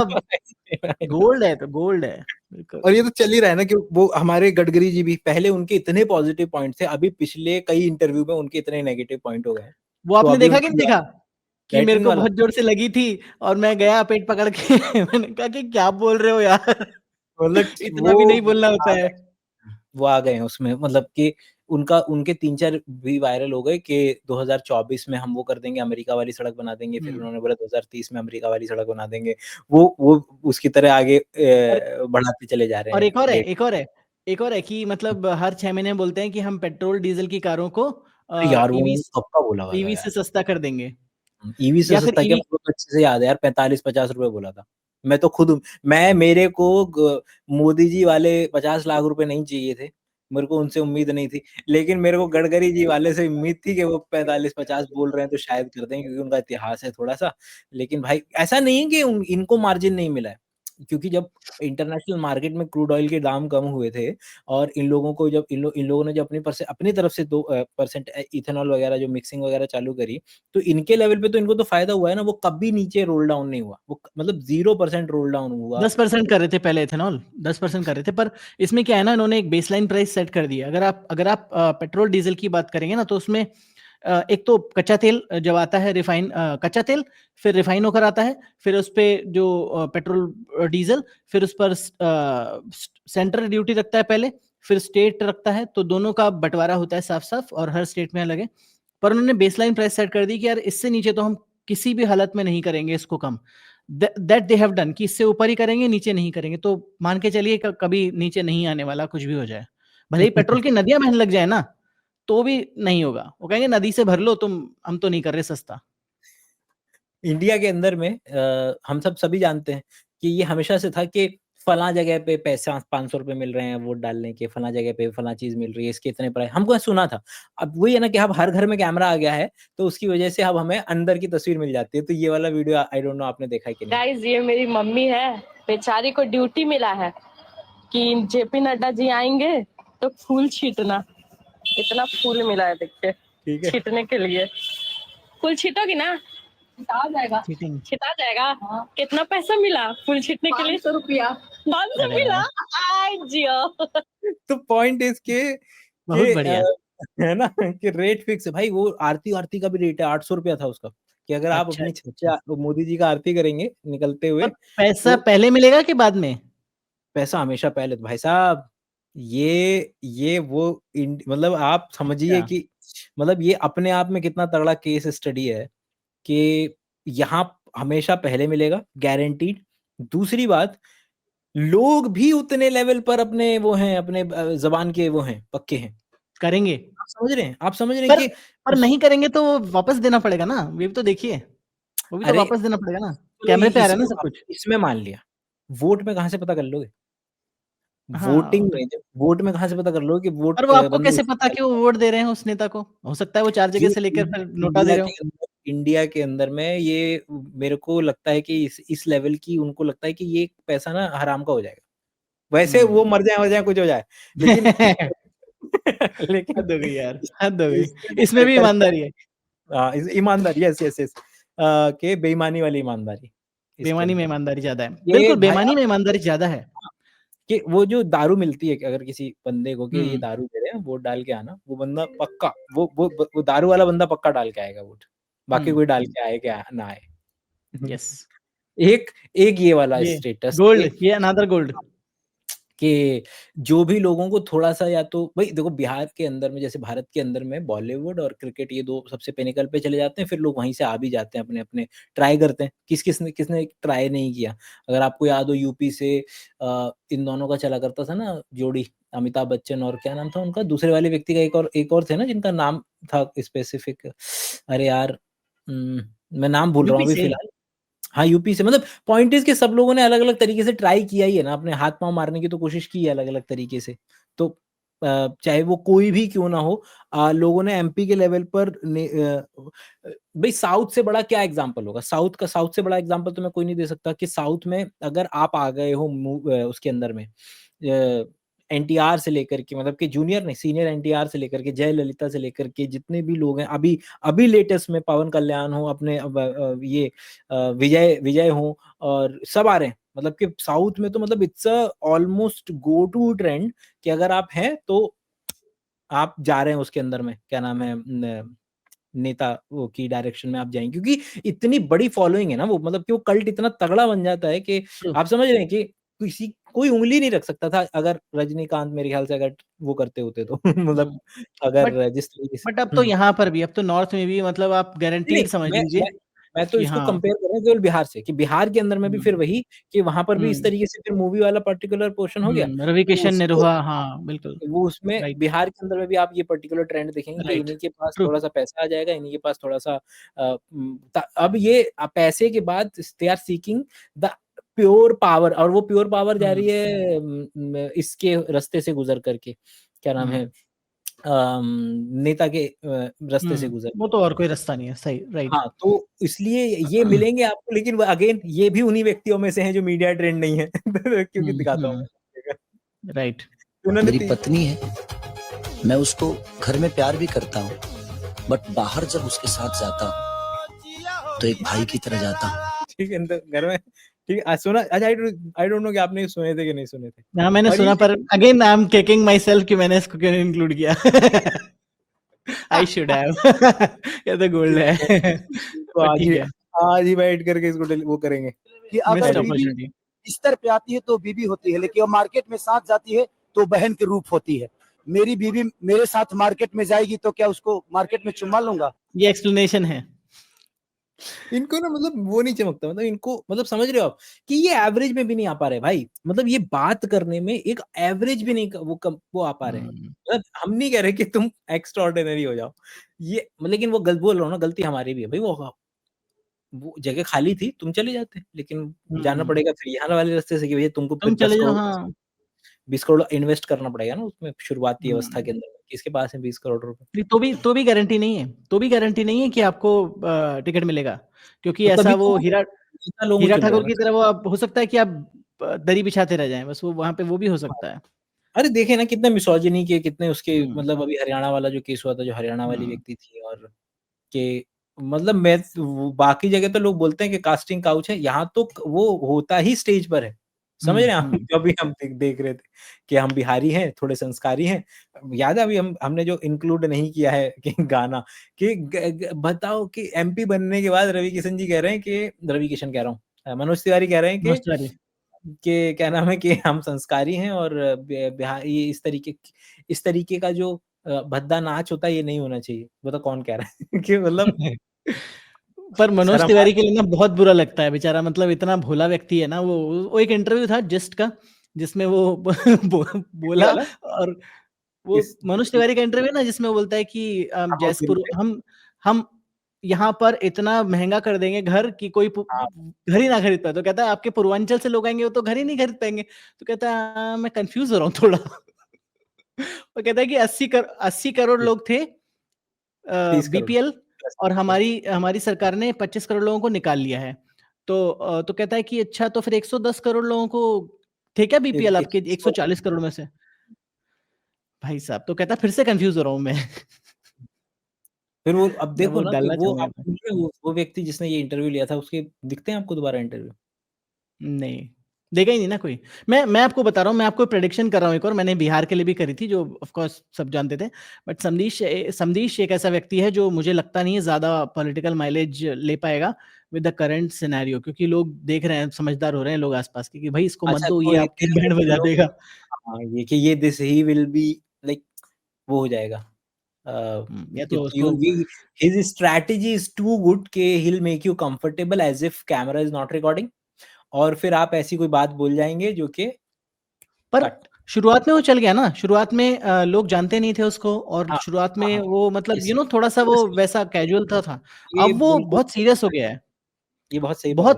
[SPEAKER 4] गोल्ड है तो गोल्ड है। बिल्कुल।
[SPEAKER 7] और ये तो चल ही रहा है ना कि वो हमारे गडकरी जी भी पहले उनके इतने पॉजिटिव पॉइंट थे, अभी पिछले कई इंटरव्यू में उनके इतने नेगेटिव पॉइंट हो गए।
[SPEAKER 4] वो आपने
[SPEAKER 7] तो अभी
[SPEAKER 4] देखा कि नहीं
[SPEAKER 7] उनकी
[SPEAKER 4] देखा कि मेरे
[SPEAKER 7] बैटिंग
[SPEAKER 4] को
[SPEAKER 7] वाला
[SPEAKER 4] बहुत जोर से लगी थी और मैं गया पेट पकड़ के। मैंने कहा कि क्या बोल रहे हो यार,
[SPEAKER 7] मतलब
[SPEAKER 4] इतना भी नहीं बोलना होता है।
[SPEAKER 7] वो आ गए हैं उसमें, मतलब कि उनके 3-4 भी वायरल हो गए कि 2024 में हम वो कर देंगे, अमेरिका वाली सड़क बना देंगे। फिर उन्होंने बोला 2030 में अमेरिका वाली सड़क बना देंगे। वो उसकी तरह आगे बढ़ाते चले जा रहे हैं।
[SPEAKER 4] और एक और है कि मतलब हर 6 महीने बोलते हैं कि हम पेट्रोल डीजल की कारों को
[SPEAKER 7] यार वो
[SPEAKER 4] ईवी
[SPEAKER 7] कब का बोला हुआ
[SPEAKER 4] ईवी
[SPEAKER 7] था
[SPEAKER 4] से सस्ता कर देंगे।
[SPEAKER 7] ईवी से
[SPEAKER 4] या फिर
[SPEAKER 7] सस्ता क्या,
[SPEAKER 4] ईवी
[SPEAKER 7] मेरे को अच्छे से याद है यार, 45-50 रुपए बोला था। मैं तो खुद मेरे को मोदी जी वाले 50 लाख रुपए नहीं चाहिए थे, मेरे को उनसे उम्मीद नहीं थी, लेकिन मेरे को गडकरी जी वाले से उम्मीद थी कि वो 45-50 बोल रहे हैं तो शायद कर देंगे, क्योंकि उनका इतिहास है थोड़ा सा। लेकिन भाई ऐसा नहीं है कि इनको मार्जिन नहीं मिला है, क्योंकि जब इंटरनेशनल मार्केट में क्रूड ऑयल के दाम कम हुए थे और इन लोगों को जब इन लोगों ने जब अपनी तरफ से 2% इथेनॉल वगैरह जो मिक्सिंग वगैरह चालू करी, तो इनके लेवल पे तो इनको तो फायदा हुआ है ना। वो कभी नीचे रोल डाउन नहीं हुआ, वो मतलब 0% रोल डाउन हुआ।
[SPEAKER 4] 10% कर रहे थे पहले इथेनॉल, 10% कर रहे थे। पर इसमें क्या है ना, इन्होंने एक बेसलाइन प्राइस सेट कर दिया। अगर आप पेट्रोल डीजल की बात करेंगे ना, तो उसमें एक तो कच्चा तेल जब आता है, कच्चा तेल फिर रिफाइन होकर आता है, फिर उस पे जो पेट्रोल डीजल, फिर उस पर सेंट्रल ड्यूटी रखता है पहले, फिर स्टेट रखता है। तो दोनों का बंटवारा होता है साफ साफ, और हर स्टेट में अलग है। पर उन्होंने बेसलाइन प्राइस सेट कर दी कि यार इससे नीचे तो हम किसी भी हालत में नहीं करेंगे इसको कम। दैट दे हैव डन, कि इससे ऊपर ही करेंगे, नीचे नहीं करेंगे। तो मान के चलिए कभी नीचे नहीं आने वाला, कुछ भी हो जाए। भले ही पेट्रोल की नदियां बहने लग जाए ना, तो भी नहीं होगा। वो कहेंगे नदी से भर लो तुम, हम तो नहीं कर रहे सस्ता।
[SPEAKER 7] इंडिया के अंदर में हम सभी जानते हैं कि ये हमेशा से था कि फला जगह पे पैसा 500 रुपए मिल रहे हैं वोट डालने के, फला जगह पे फला चीज मिल रही है, इसके इतने प्राइस, हमको सुना था। अब वही है ना कि अब हर घर में कैमरा आ गया है, तो उसकी वजह से अब हमें अंदर की तस्वीर मिल जाती है। तो ये वाला वीडियो आई डोंट नो आपने देखा है कि नहीं।
[SPEAKER 5] गाइस, ये मेरी मम्मी है, बेचारी को ड्यूटी मिला है कि जेपी नड्डा जी आएंगे तो फूल छीटना। इतना फूल मिला है देखिए, छीटने के लिए। फूल छीटोगी ना? छिटा जाएगा,
[SPEAKER 4] चीटिंग।
[SPEAKER 5] छिटा जाएगा। कितना पैसा मिला फूल छीटने के लिए? 500 रुपया। 500
[SPEAKER 4] अरे
[SPEAKER 5] मिला?
[SPEAKER 4] वाह!
[SPEAKER 5] आय जियो।
[SPEAKER 7] तो पॉइंट इज के
[SPEAKER 4] बहुत
[SPEAKER 7] कि
[SPEAKER 4] बढ़िया।
[SPEAKER 7] है ना कि रेट फिक्स है भाई। वो आरती का भी रेट है 800 रुपया था उसका, कि अगर आप
[SPEAKER 4] अच्छा,
[SPEAKER 7] अपनी
[SPEAKER 4] अच्छा,
[SPEAKER 7] छत पे मोदी जी का आरती करेंगे निकलते हुए
[SPEAKER 4] और पैसा
[SPEAKER 7] तो
[SPEAKER 4] पहले मिलेगा कि बाद में?
[SPEAKER 7] पैसा हमेशा पहले। तो भाई साहब ये वो मतलब आप समझिए
[SPEAKER 4] अच्छा।
[SPEAKER 7] कि मतलब ये अपने आप में कितना तगड़ा केस स्टडी है कि यहाँ हमेशा पहले मिलेगा, गारंटीड। दूसरी बात, लोग भी उतने लेवल पर अपने वो हैं, अपने जबान के वो हैं, पक्के हैं।
[SPEAKER 4] करेंगे।
[SPEAKER 7] आप समझ रहे हैं? आप समझ रहे हैं
[SPEAKER 4] पर
[SPEAKER 7] कि
[SPEAKER 4] पर नहीं करेंगे तो वापस देना पड़ेगा ना, ये भी तो देखिए, वो भी तो
[SPEAKER 7] अरे
[SPEAKER 4] वापस देना पड़ेगा ना,
[SPEAKER 7] चलो
[SPEAKER 4] कैमरे पे आ रहा है ना
[SPEAKER 7] इसमें
[SPEAKER 4] सब कुछ।
[SPEAKER 7] इसमें मान लिया, वोट में कहाँ से पता कर लोगे?
[SPEAKER 4] हाँ, वो
[SPEAKER 7] वोट में कहाँ से पता कर लोगे कि
[SPEAKER 4] पर
[SPEAKER 7] वोट
[SPEAKER 4] वो आपको
[SPEAKER 7] बंदा
[SPEAKER 4] कैसे पता कि वो वोट दे रहे हैं उस नेता को? हो सकता है वो 4 जगह
[SPEAKER 7] ये
[SPEAKER 4] से लेकर फिर नोटा दे
[SPEAKER 7] इंडिया
[SPEAKER 4] रहे
[SPEAKER 7] के
[SPEAKER 4] हो।
[SPEAKER 7] अंदर में ये मेरे को लगता है कि इस लेवल की उनको लगता है कि ये पैसा ना हराम का हो जाएगा। वैसे वो
[SPEAKER 4] हुँ।
[SPEAKER 7] मर जाए कुछ हो जाए, लेकिन लेकिन
[SPEAKER 4] हद हो गई यार, हद हो गई।
[SPEAKER 7] इसके
[SPEAKER 4] इसमें भी
[SPEAKER 7] करके
[SPEAKER 4] ईमानदारी है,
[SPEAKER 7] ईमानदारी, यस यस यस, के बेईमानी वाली ईमानदारी इसके
[SPEAKER 4] बेईमानी में
[SPEAKER 7] अंदर
[SPEAKER 4] ईमानदारी ज़्यादा है।
[SPEAKER 7] ये
[SPEAKER 4] बिल्कुल,
[SPEAKER 7] भाई
[SPEAKER 4] बेईमानी में ईमानदारी ज़्यादा है।
[SPEAKER 7] कि वो जो दारू मिलती है कि अगर किसी बंदे को कि ये
[SPEAKER 4] हुँ,
[SPEAKER 7] दारू दे रहे हैं, वोट डाल के आना, वो बंदा पक्का वो दारू वाला बंदा पक्का डाल के आएगा वोट। बाकी
[SPEAKER 4] हुँ,
[SPEAKER 7] कोई डाल के आए क्या ना आए।
[SPEAKER 4] यस।
[SPEAKER 7] एक एक ये वाला
[SPEAKER 4] ये
[SPEAKER 7] स्टेटस
[SPEAKER 4] गोल्ड, ये अनदर गोल्ड।
[SPEAKER 7] कि जो भी लोगों को थोड़ा-सा या तो भाई देखो बिहार के अंदर में जैसे भारत के अंदर में बॉलीवुड और क्रिकेट ये 2 सबसे पिनिकल पे चले जाते हैं, फिर लोग वहीं से आ भी जाते हैं अपने-अपने ट्राई करते हैं। किसने ट्राई नहीं किया? अगर आपको याद हो यूपी से इन दोनों का चला करता था ना जोड़ी, अमिताभ बच्चन और क्या नाम था उनका? दूसरे वाले व्यक्ति का एक और थे ना जिनका नाम था स्पेसिफिक। अरे यार मैं नाम भूल रहा हूँ
[SPEAKER 4] यूपी
[SPEAKER 7] अभी
[SPEAKER 4] से
[SPEAKER 7] फिलहाल। हाँ, यूपी से मतलब पॉइंट इज़ कि सब लोगों ने अलग-अलग तरीके से ट्राई किया ही है ना, अपने हाथ-पाँव मारने की तो कोशिश की है अलग-अलग तरीके से। तो चाहे वो कोई भी क्यों ना हो लोगों ने एमपी के लेवल पर भई साउथ से बड़ा क्या एग्ज़ाम्पल होगा? साउथ से बड़ा एग्ज़ाम्पल तो मैं कोई नहीं दे सकता कि साउथ में अगर आप आ गए हो उसके अंदर में एनटीआर से लेकर के मतलब कि जूनियर नहीं, सीनियर एनटीआर से लेकर के, जयललिता से लेकर के जितने भी लोग हैं, अभी लेटेस्ट में पवन कल्याण हो, अपने विजय विजय हों और सब आ रहे हैं। मतलब कि साउथ में तो मतलब it's a almost go to trend कि अगर आप हैं तो आप जा रहे हैं उसके अंदर में, क्या नाम है नेता वो की डायरेक्शन में आप जाएँगे क्योंकि इतनी बड़ी फॉलोइंग है ना वो मतलब कि वो कल्ट इतना तगड़ा बन जाता है कि
[SPEAKER 4] ट्रू।
[SPEAKER 7] आप समझ रहे हैं कि कोई उँगली नहीं रख सकता था अगर रजनीकांत मेरे ख्याल से अगर वो करते होते तो
[SPEAKER 4] हुँ,
[SPEAKER 7] मतलब
[SPEAKER 4] बट
[SPEAKER 7] अगर जिस तरीके से
[SPEAKER 4] बट अब तो यहाँ पर भी, अब तो नॉर्थ में भी मतलब आप
[SPEAKER 7] नहीं,
[SPEAKER 4] गारंटीड समझ
[SPEAKER 7] मैं
[SPEAKER 4] लीजिए
[SPEAKER 7] मैं मैं तो
[SPEAKER 4] कि
[SPEAKER 7] इसको
[SPEAKER 4] हाँ।
[SPEAKER 7] कंपेयर कर रहा हूँ केवल बिहार से कि बिहार के अंदर में भी फिर
[SPEAKER 4] हुँ,
[SPEAKER 7] वही कि वहाँ पर भी इस
[SPEAKER 4] हुँ,
[SPEAKER 7] तरीके से फिर मूवी वाला पर्टिकुलर पोर्शन हो गया।
[SPEAKER 4] रवि
[SPEAKER 7] तो
[SPEAKER 4] किशन
[SPEAKER 7] उसमें
[SPEAKER 4] निरहुआ, हाँ, बिल्कुल,
[SPEAKER 7] वो उसमें
[SPEAKER 4] राइट,
[SPEAKER 7] बिहार के अंदर में भी आप ये पर्टिकुलर ट्रेंड देखेंगे कि
[SPEAKER 4] राइट,
[SPEAKER 7] इन्हीं के पास
[SPEAKER 4] ट्रू,
[SPEAKER 7] थोड़ा-सा पैसा आ जाएगा, इन्हीं के पास थोड़ा-सा अब ये पैसे के बाद they are seeking the pure power और वो प्योर पावर जा
[SPEAKER 4] हुँ,
[SPEAKER 7] रही है इसके रास्ते से गुज़र करके, क्या नाम है
[SPEAKER 4] हुँ,
[SPEAKER 7] नेता के रास्ते से
[SPEAKER 4] हुँ,
[SPEAKER 7] गुज़र
[SPEAKER 4] वो तो और कोई रास्ता नहीं है, सही, राइट।
[SPEAKER 7] हाँ, तो इसलिए ये मिलेंगे आपको लेकिन वो अगेन ये भी उन्हीं व्यक्तियों में से हैं जो मीडिया ट्रेंड नहीं है क्योंकि
[SPEAKER 4] हुँ,
[SPEAKER 7] दिखाता हूँ
[SPEAKER 4] हुँ, राइट,
[SPEAKER 7] उन्होंने
[SPEAKER 3] मेरी
[SPEAKER 7] ती
[SPEAKER 3] पत्नी है, मैं उसको घर में प्यार भी करता हूँ, बट बाहर जब उसके साथ जाता हूँ, तो एक भाई की तरह जाता हूँ।
[SPEAKER 7] ठीक है अंदर घर में ठीक है सुना अच्छा आई डोंट नो कि आपने सुने थे कि नहीं सुने थे
[SPEAKER 4] हाँ, मैंने
[SPEAKER 7] और
[SPEAKER 4] सुना पर again I am kicking my self कि मैंने इसको क्यों इंक्लूड किया। I should have. ये तो गोल्ड है।
[SPEAKER 7] तो
[SPEAKER 4] पर ठीक है,
[SPEAKER 7] आज ही बैठ करके इसको वो करेंगे
[SPEAKER 3] कि अगर
[SPEAKER 4] मिस्ड
[SPEAKER 3] बीवी
[SPEAKER 4] अपॉर्चुनिटी।
[SPEAKER 3] बिस्तर पे आती है तो बीवी होती है, लेकिन वो मार्केट में साथ जाती है तो बहन के रूप होती है। मेरी बीवी मेरे साथ मार्केट में जाएगी तो क्या उसको मार्केट में चुम्मा लूंगा?
[SPEAKER 4] ये एक्सप्लेनेशन है।
[SPEAKER 7] इनको ना मतलब वो नहीं चमकता मतलब इनको मतलब समझ रहे हो आप कि ये एवरेज में भी नहीं आ पा रहे भाई मतलब ये बात करने में एक एवरेज भी नहीं वो आ पा रहे हैं
[SPEAKER 4] हुँ,
[SPEAKER 7] मतलब हम नहीं कह रहे कि तुम एक्स्ट्रा ऑर्डिनरी हो जाओ ये लेकिन वो गलत बोल रहा हूँ ना गलती हमारी भी है भाई वो जगह खाली थी तुम चले जाते लेकिन जाना
[SPEAKER 4] हुँ,
[SPEAKER 7] पड़ेगा फिर यहाँ वाले रास्ते से कि भैया तुमको फिर
[SPEAKER 4] तुम
[SPEAKER 7] 10
[SPEAKER 4] चले जाओ,
[SPEAKER 7] करोड़
[SPEAKER 4] हाँ।
[SPEAKER 7] 20 करोड़ इन्वेस्ट करना पड़ेगा ना उसमें शुरुआती अवस्था के
[SPEAKER 4] हुँ,
[SPEAKER 7] अंदर किसके पास है 20 करोड़ रुपए
[SPEAKER 4] नहीं तो भी गारंटी नहीं है, तो भी गारंटी नहीं है कि आपको टिकट मिलेगा। क्योंकि
[SPEAKER 7] तो
[SPEAKER 4] ऐसा
[SPEAKER 7] तभी तो
[SPEAKER 4] वो
[SPEAKER 7] नेता लोगों
[SPEAKER 4] हीरा
[SPEAKER 7] चुन रहे
[SPEAKER 4] ठाकुर
[SPEAKER 7] हैं
[SPEAKER 4] की
[SPEAKER 7] ना
[SPEAKER 4] तरह वो अब हो सकता है कि आप दरी बिछाते रह जाएँ, बस वो वहाँ पे वो भी हो सकता है।
[SPEAKER 7] अरे देखे ना कितने मिसोजिनी के कितने उसके
[SPEAKER 4] हुँ,
[SPEAKER 7] मतलब अभी हरियाणा वाला जो केस हुआ था जो हरियाणा वाली
[SPEAKER 4] हुँ,
[SPEAKER 7] व्यक्ति थी और के मतलब मैं बाकी जगह तो लोग बोलते हैं कि कास्टिंग काउच है, यहाँ तो वो होता ही स्टेज पर है, समझ रहे हैं आप? जो अभी हम देख रहे थे कि हम बिहारी हैं, थोड़े संस्कारी हैं। याद है अभी हमने जो इंक्लूड नहीं किया है कि गाना कि बताओ कि एमपी बनने के बाद रवि किशन जी कह रहे हैं कि रवि किशन कह रहा हूँ, मनोज तिवारी कह रहे हैं कि क्या नाम है कि हम संस्कारी हैं और बिहार ये इस तरीके का जो भद्दा नाच होता है ये नहीं होना चाहिए। वो तो कौन कह रहा है कि मतलब
[SPEAKER 4] पर मनोज तिवारी के लिए ना बहुत बुरा लगता है बेचारा, मतलब इतना भोला व्यक्ति है ना वो एक इंटरव्यू था जस्ट का जिसमें वो बोला, और वो मनोज तिवारी का इंटरव्यू ना जिसमें वो बोलता है कि जैसपुर हम यहाँ पर इतना महंगा कर देंगे घर कि कोई घर ही ना खरीद पाए। तो कहता है आपके पूर्वांचल से लोग आएंगे वो तो घर ही नहीं खरीद पाएंगे। तो कहता है मैं कंफ्यूज हो रहा हूँ थोड़ा। वो कहता है कि 80 करोड़ लोग थे बीपीएल और हमारी सरकार ने 25 करोड़ लोगों को निकाल लिया है। तो कहता है कि अच्छा तो फिर 110 करोड़ लोगों को थे क्या बीपीएल आपके 140 करोड़ में से? भाई साहब तो कहता फिर से कंफ्यूज हो रहा हूँ मैं।
[SPEAKER 7] फिर वो अब देखो ना वो व्यक्ति जिसने ये इंटरव्यू लिया था उसके दिखते हैं आपको दोबारा इंटरव्यू? नहीं
[SPEAKER 4] देगा ही नहीं ना कोई। मैं आपको बता रहा हूँ, मैं आपको प्रेडिक्शन कर रहा हूँ एक और, मैंने बिहार के लिए भी करी थी जो ऑफ कोर्स सब जानते थे, बट समदीश एक ऐसा व्यक्ति है जो मुझे लगता नहीं है ज्यादा पॉलिटिकल माइलेज ले पाएगा विद द करंट सिनेरियो, क्योंकि लोग देख रहे हैं, समझदार हो रहे हैं लोग आसपास के कि भाई इसको मत दो, ये आपकी बैंड बजा देगा।
[SPEAKER 7] हाँ ये कि ये this he will be like वो हो जाएगा।
[SPEAKER 4] या तो
[SPEAKER 7] his strategy is too good कि he'll make you comfortable as if camera is not recording, और फिर आप ऐसी कोई बात बोल जाएंगे जो कि
[SPEAKER 4] पर शुरुआत में वो चल गया ना, शुरुआत में लोग जानते नहीं थे उसको, और शुरुआत में वो मतलब थोड़ा सा वो वैसा कैजुअल था। अब वो बहुत सीरियस हो गया है,
[SPEAKER 7] ये बहुत सही
[SPEAKER 4] बहुत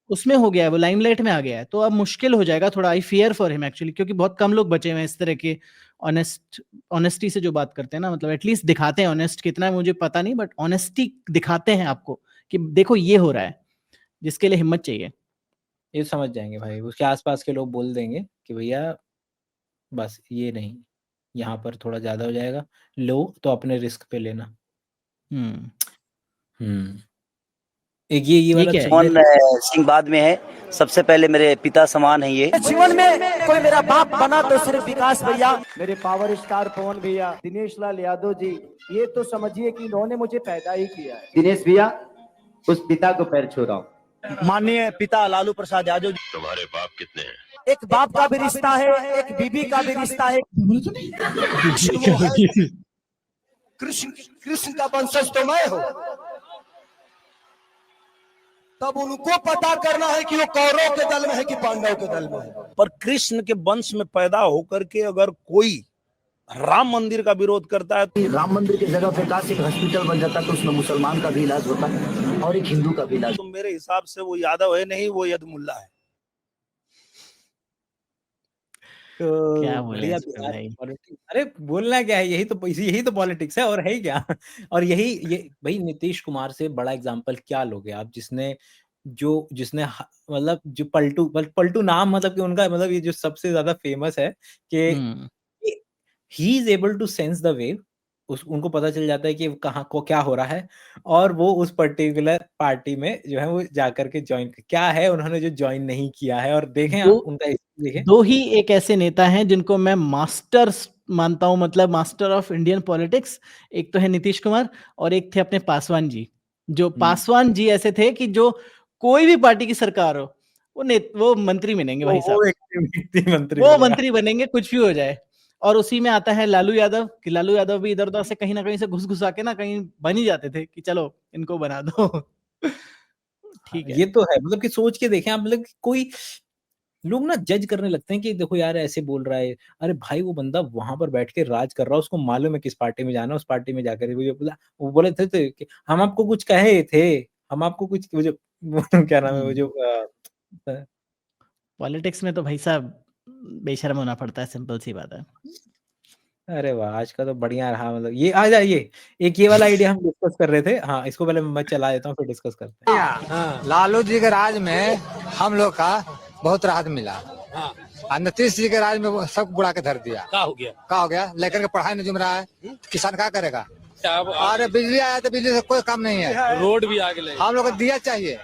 [SPEAKER 4] उसमें हो गया है, वो लाइमलाइट में आ गया है। तो अब मुश्किल हो जाएगा थोड़ा, I fear for him actually, क्योंकि बहुत कम लोग बचे हुए हैं इस तरह के ऑनेस्टी से जो बात करते हैं ना, मतलब एटलीस्ट दिखाते हैं ऑनेस्ट, कितना मुझे पता नहीं बट ऑनेस्टी दिखाते हैं आपको कि देखो ये हो रहा है, जिसके लिए हिम्मत चाहिए।
[SPEAKER 7] ये समझ जाएंगे भाई, उसके आसपास के लोग बोल देंगे कि भैया बस ये नहीं, यहाँ पर थोड़ा ज्यादा हो जाएगा, लो तो अपने रिस्क पे लेना। एक ये वाला
[SPEAKER 11] कौन सिंह बाद में है, सबसे पहले मेरे पिता समान है। ये
[SPEAKER 3] जीवन में कोई मेरा बाप बना तो सिर्फ विकास भैया, मेरे पावर स्टार पवन भैया, दिनेश लाल यादव जी, ये तो समझिए कि इन्होंने मुझे पैदा ही किया है। दिनेश भैया उस पिता को पैर छू रहा हूँ।
[SPEAKER 11] माननीय पिता लालू प्रसाद यादव जी।
[SPEAKER 2] तुम्हारे बाप कितने हैं?
[SPEAKER 3] एक बाप का भी रिश्ता है, एक बीबी का भी रिश्ता है। कृष्ण का वंशज तो मैं हूँ, तब उनको पता करना है कि वो कौरव के दल में है कि पांडव के दल में है।
[SPEAKER 12] पर कृष्ण के वंश में पैदा होकर के अगर कोई राम मंदिर का विरोध करता है तो
[SPEAKER 3] राम मंदिर की जगह पे काश एक हॉस्पिटल बन जाता तो उसमें मुसलमान का भी इलाज होता और एक हिंदू का भी इलाज।
[SPEAKER 12] तो मेरे हिसाब से वो यादव है नहीं, वो यदमुल्ला है।
[SPEAKER 7] तो
[SPEAKER 4] क्या बोले
[SPEAKER 7] अरे बोलना क्या है, यही तो पॉलिटिक्स है और है क्या। और ये भाई नीतीश कुमार से बड़ा एग्जांपल क्या लोगे आप, जिसने मतलब जो पलटू नाम, मतलब कि उनका मतलब ये जो सबसे ज्यादा फेमस है कि he is able to sense the wave, उनको पता चल जाता है कि कहाँ को क्या हो रहा है, और वो उस पर्टिकुलर पार्टी में जो है वो जाकर के ज्वाइन, क्या है उन्होंने जो ज्वाइन नहीं किया है। और देखें आप उनका देखें,
[SPEAKER 4] दो ही एक ऐसे नेता हैं जिनको मैं मास्टर मानता हूं, मतलब मास्टर ऑफ इंडियन पॉलिटिक्स। एक तो है नीतीश कुमार और एक थे अपने पासवान जी। जो पासवान जी ऐसे थे कि जो कोई भी पार्टी की सरकार हो वो मंत्री बनेंगे भाई साहब, वो मंत्री बनेंगे कुछ भी हो जाए। और उसी में आता है लालू यादव, कि लालू यादव भी इधर उधर से कहीं ना कहीं से घुस आके ना कहीं बन ही जाते थे कि चलो इनको बना दो। ठीक है,
[SPEAKER 7] ये तो है, मतलब कि सोच के देखें आप, मतलब कोई लोग ना जज करने लगते हैं कि देखो यार ऐसे बोल रहा है, अरे भाई वो बंदा वहां पर बैठ के राज कर रहा है, उसको मालूम है किस पार्टी में जाना, उस पार्टी में जाकर वो बोले थे कि हम आपको कुछ कहे थे, हम आपको कुछ वो जो क्या नाम है वो जो
[SPEAKER 4] पॉलिटिक्स में तो भाई साहब बेशर्म होना पड़ता है, सिंपल सी बात है।
[SPEAKER 7] अरे वाह, आज का तो बढ़िया रहा, मतलब ये आ जाइए एक ये वाला आइडिया हम डिस्कस कर रहे थे। हाँ, इसको पहले मैं चला देता हूँ फिर डिस्कस करते हैं।
[SPEAKER 13] लालू जी के राज में हम लोग का बहुत राहत मिला, नीतीश जी के राज में सब बुढ़ा के धर दिया। क्या हो गया लेकर के पढ़ाई नहीं जम रहा है, किसान क्या करेगा, अरे बिजली आया तो बिजली से कोई काम नहीं है,
[SPEAKER 6] रोड भी आगे लगे।
[SPEAKER 13] हम लोग को दिया चाहिए,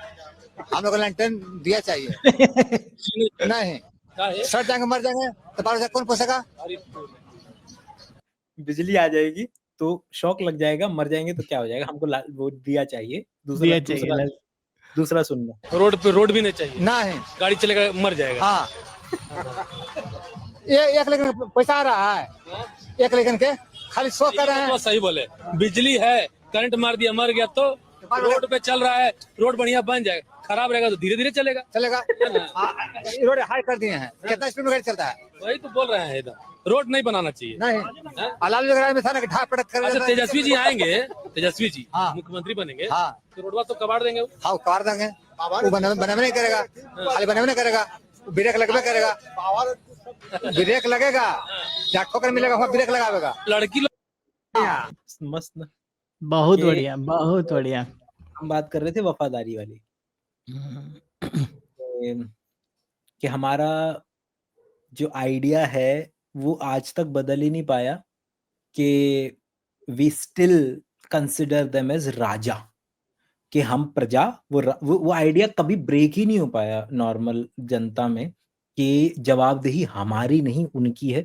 [SPEAKER 13] हम लोग को लैंटर्न दिया चाहिए। नहीं सड़ जाएंगे मर जाएंगे तो 12 कौन पोसेगा?
[SPEAKER 7] बिजली आ जाएगी तो शॉक लग जाएगा, मर जाएंगे तो क्या हो जाएगा? हमको वो दिया चाहिए।
[SPEAKER 4] दिया चाहिए।
[SPEAKER 7] दूसरा सुनना,
[SPEAKER 6] रोड पे रोड भी नहीं चाहिए,
[SPEAKER 13] नहीं
[SPEAKER 6] गाड़ी चलेगा मर जाएगा।
[SPEAKER 13] हाँ ये एक लेकिन पैसा आ रहा है, एक लेकिन के खाली शो कर रहे हैं।
[SPEAKER 6] तो सही बोले, बिजली है, करंट मार दिया मर गया, तो रोड पे चल रहा है, रोड बढ़िया बन जाएगा, खराब रहेगा तो धीरे धीरे चलेगा।
[SPEAKER 13] रोड हाई कर दिए हैं, कितना स्पीड में गाड़ी चलता है?
[SPEAKER 6] वही तो बोल रहे हैं, इधर रोड नहीं बनाना चाहिए।
[SPEAKER 13] नहीं अलाल में था ना कि ढाक पटक कर।
[SPEAKER 6] अच्छा तेजस्वी जी आएंगे, तेजस्वी जी मुख्यमंत्री बनेंगे, तो रोडवा तो कबाड़ देंगे।
[SPEAKER 13] हाँ कबाड़ देंगे, वो बने नहीं करेगा, खाली बने नहीं करेगा, ब्रेक लगवे करेगा, ब्रेक लगेगा, क्या ठोकर मिलेगा वहाँ ब्रेक लगावेगा।
[SPEAKER 6] लड़की लोग
[SPEAKER 7] मस्त ना,
[SPEAKER 4] बहुत बढ़िया, बहुत बढ़िया।
[SPEAKER 7] हम बात कर रहे थे वफादारी वाली, कि हमारा जो आइडिया है वो आज तक बदल ही नहीं पाया कि we still consider them as raja, कि हम प्रजा। वो आइडिया कभी ब्रेक ही नहीं हो पाया नॉर्मल जनता में कि जवाबदेही हमारी नहीं उनकी है।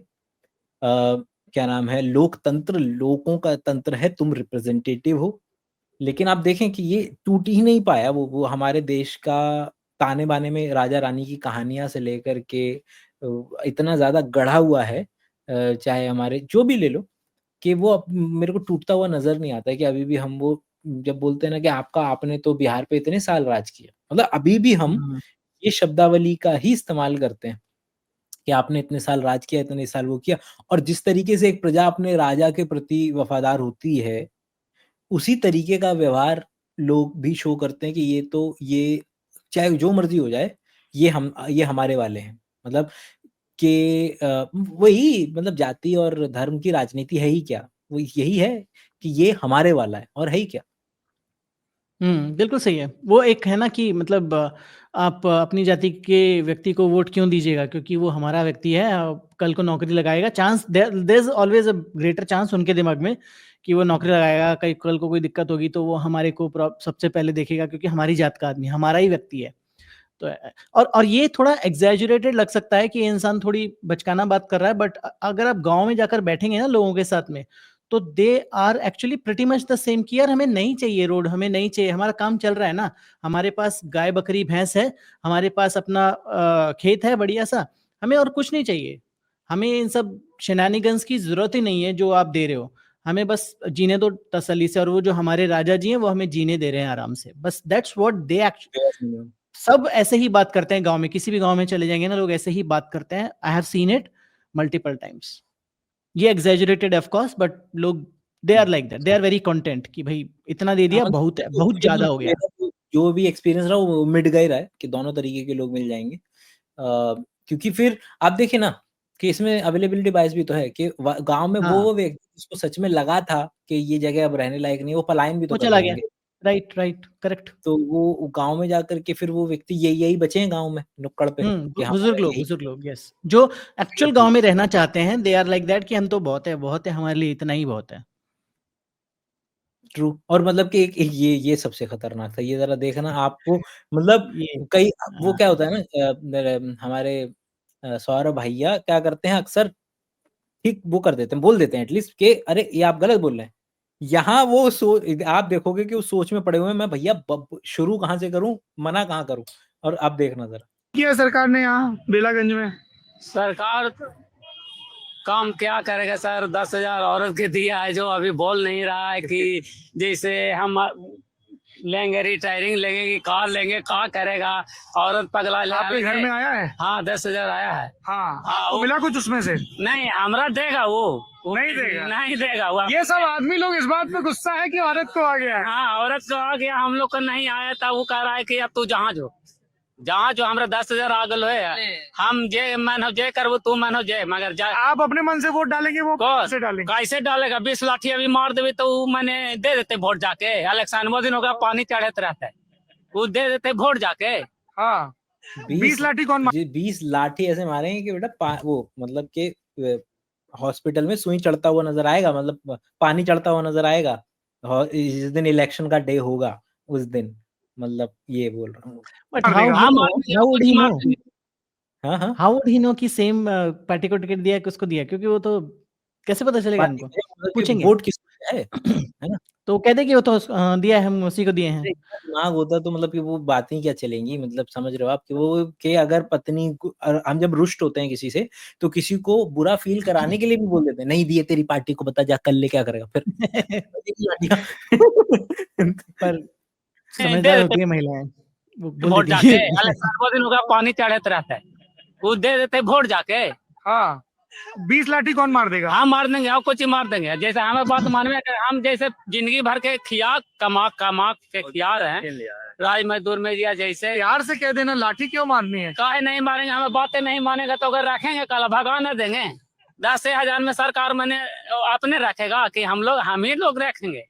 [SPEAKER 7] क्या नाम है, लोकतंत्र लोगों का तंत्र है, तुम रिप्रेजेंटेटिव हो। लेकिन आप देखें कि ये टूट ही नहीं पाया। वो हमारे देश का ताने बाने में राजा रानी की कहानियां से लेकर के इतना ज्यादा गढ़ा हुआ है, चाहे हमारे जो भी ले लो, कि वो मेरे को टूटता हुआ नजर नहीं आता है। कि अभी भी हम वो जब बोलते हैं ना कि आपने तो बिहार पे इतने साल राज किया, मतलब अभी भी हम ये शब्दावली का ही इस्तेमाल करते हैं कि आपने इतने साल राज किया, इतने साल वो किया। और जिस तरीके से एक प्रजा अपने राजा के प्रति वफादार होती है, उसी तरीके का व्यवहार लोग भी शो करते हैं कि ये चाहे जो मर्जी हो जाए, ये हमारे वाले हैं। मतलब कि वही, मतलब जाति और धर्म की राजनीति है ही क्या? वो यही है कि ये हमारे वाला है, और है ही क्या?
[SPEAKER 4] बिल्कुल सही है। वो एक है ना कि मतलब आप अपनी जाति के व्यक्ति को वोट क्यों दीजिएगा, क्योंकि वो हमारा व्यक्ति है, कल को नौकरी लगाएगा। Chance there is always a greater chance उनके दिमाग में कि वो नौकरी लगाएगा, कल को कोई दिक्कत होगी तो वो हमारे को सबसे पहले देखेगा, क्योंकि हमारी जात का आदमी, हमारा ही व्यक्ति है। तो और ये थोड़ा एग्जैजुरेटेड लग सकता है कि इंसान थोड़ी बचकाना बात कर रहा है, बट अगर आप गांव में जाकर बैठेंगे ना लोगों के साथ में, तो they are actually pretty much the same कि यार हमें नहीं चाहिए रोड, हमें नहीं चाहिए, हमारा काम चल रहा है ना, हमारे पास गाय बकरी भैंस है, हमारे पास अपना खेत है बढ़िया सा, हमें और कुछ नहीं चाहिए। हमें इन सब शेनानिगन्स की जरूरत ही नहीं है जो आप दे रहे हो, हमें बस जीने दो तसल्ली से। और वो जो हमारे राजा जी हैं वो हमें जीने दे रहे हैं आराम से, बस दैट्स व्हाट दे एक्चुअली। सब ऐसे ही बात करते हैं गांव में, किसी भी गांव में चले जाएंगे ना लोग ऐसे ही बात करते हैं। I have seen it multiple times. ये एग्जैजुरेटेड ऑफ कोर्स, बट लोग they are like that, they are very content कि भाई इतना दे दिया, बहुत है, बहुत ज्यादा हो गया।
[SPEAKER 7] जो भी एक्सपीरियंस रहा वो मिट गई रहा है कि दोनों तरीके के लोग मिल जाएंगे। क्योंकि फिर आप देखें ना कि इसमें अवेलेबिलिटी बायस भी तो है कि गांव में वो व्यक्ति जिसको सच में लगा था कि ये जगह अब रहने लायक नहीं, वो पलायन भी तो
[SPEAKER 4] चला गया। Right correct.
[SPEAKER 7] तो वो गांव में जाकर के फिर वो व्यक्ति यही बचे हैं गांव में नुक्कड़ पे।
[SPEAKER 4] बुजुर्ग लोग यस, जो एक्चुअल गांव में रहना चाहते हैं, दे आर लाइक दैट कि हम तो बहुत है हमारे लिए, इतना ही बहुत है।
[SPEAKER 7] ट्रू। और मतलब कि एक ये सबसे खतरनाक था। ये जरा देखना आपको, मतलब कई वो क्या होता है ना, हमारे सौरभ भैया क्या करते हैं अक्सर, ठीक वो कर देते हैं, बोल देते हैं एटलीस्ट कि अरे ये आप गलत बोल रहे हैं। यहाँ वो आप देखोगे कि उस सोच में पड़े हुए हैं, मैं भैया शुरू कहाँ से करूं, मना कहाँ करूं। और अब देखना जरा
[SPEAKER 14] किया सरकार ने यहाँ बेलागंज में।
[SPEAKER 15] सरकार काम क्या करेगा सर, 10,000 औरत के दिया है, जो अभी बोल नहीं रहा है कि जैसे हम लेंगे रिटायरिंग लेंगे कि कार लेंगे, क्या करेगा औरत पगला।
[SPEAKER 14] आपके घर में आया है?
[SPEAKER 15] हाँ 10,000 आया है।
[SPEAKER 14] हाँ वो मिला कुछ उसमें से?
[SPEAKER 15] नहीं हमरा देगा वो नहीं देगा वो।
[SPEAKER 14] ये सब आदमी लोग इस बात पे गुस्सा है कि औरत को आ गया है।
[SPEAKER 15] हाँ औरत को आ गया, हम लोग को नहीं आया था। वो कह रहा है कि अब तू जहाँ जो हमरा 10,000 आ गल है, हम जे मन हो जे करबो, तू मन हो जे, मगर
[SPEAKER 14] आप अपने मन से वोट डालेंगे, वो कैसे डालेंगे?
[SPEAKER 15] कैसे डालेगा? 20 लाठी अभी मार देवे तो मैंने दे देते वोट जाके। इलेक्शन वो दिन होगा पानी चढ़ते रहता है, वो दे देते वोट जाके।
[SPEAKER 14] हाँ 20 लाठी कौन
[SPEAKER 7] 20 लाठी ऐसे मारेंगे कि बेटा वो मतलब कि हॉस्पिटल में सुई चढ़ता हुआ नजर आएगा, मतलब पानी चढ़ता हुआ नजर आएगा जिस दिन इलेक्शन का डे होगा उस दिन, मतलब ये बोल रहा हूँ।
[SPEAKER 4] But how would he know,
[SPEAKER 7] हाँ हाँ
[SPEAKER 4] हाउ वुड ही नो कि सेम पार्टी को टिकट दिया है कि उसको दिया, क्योंकि वो तो कैसे पता चलेगा
[SPEAKER 7] बात
[SPEAKER 4] इनको,
[SPEAKER 7] ये है, मतलब कि
[SPEAKER 4] पूछेंगे
[SPEAKER 7] वोट किसको है ना?
[SPEAKER 4] तो वो कह दे कि वो तो दिया है, हम उसी को दिए हैं।
[SPEAKER 7] अरे इतना दिमाग होता तो मतलब कि वो बातें क्या चलेंगी, मतलब समझ रहे हो आप कि वो कि अगर पत्नी को हम जब रुष्ट होते हैं किसी से तो किसी को बुरा फील कराने के लिए भी बोल देते हैं, नहीं दिए तेरी पार्टी को, बता जा कल ले क्या करेगा फिर।
[SPEAKER 4] पर समझदार होती है महिलाएं, वो बोल
[SPEAKER 15] वोट
[SPEAKER 4] देती
[SPEAKER 15] जाके
[SPEAKER 4] है।
[SPEAKER 15] सर्व दिन होगा पानी चढ़ते रहता है, वो दे देते वोट जाके।
[SPEAKER 14] हाँ 20 लाठी कौन मार देगा?
[SPEAKER 15] हम मार देंगे और कुछ ही मार देंगे, जैसे हमें बात मानवे, हम जैसे जिंदगी भर के खिया कमा के खिया रहे हैं राज मजदूर में या जैसे,
[SPEAKER 14] यार से कह देना लाठी क्यों मारनी है?
[SPEAKER 15] काहे नहीं मारेंगे, हमें बातें नहीं मानेगा तो अगर रखेंगे कल भगा न देंगे। 10,000 में सरकार मैंने अपने रखेगा कि हम ही लोग रखेंगे,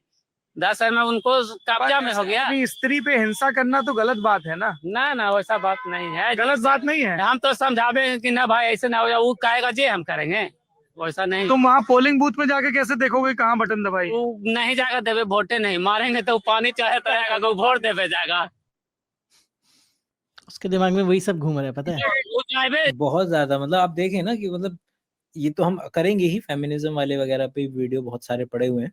[SPEAKER 15] 10,000 में उनको कब्जा में हो गया।
[SPEAKER 14] स्त्री पे हिंसा करना तो गलत बात है ना?
[SPEAKER 15] ना वैसा बात नहीं है,
[SPEAKER 14] गलत बात नहीं है।
[SPEAKER 15] हम तो समझावे कि ना भाई ऐसे ना हो जाए, वो कहेगा जे हम करेंगे, वैसा नहीं।
[SPEAKER 14] तुम वहाँ पोलिंग बूथ में जाके कैसे देखोगे कहाँ बटन दबाई?
[SPEAKER 15] वो नहीं जाएगा देवे, वोटे नहीं मारेंगे तो पानी चाहता रहेगा तो वोट देवे जाएगा।
[SPEAKER 4] उसके दिमाग में वही सब घूम रहा है, पता है
[SPEAKER 7] बहुत ज्यादा, मतलब आप देखें ना कि मतलब ये तो हम करेंगे ही, फेमिनिज्म वाले वगैरह पे वीडियो बहुत सारे पड़े हुए हैं,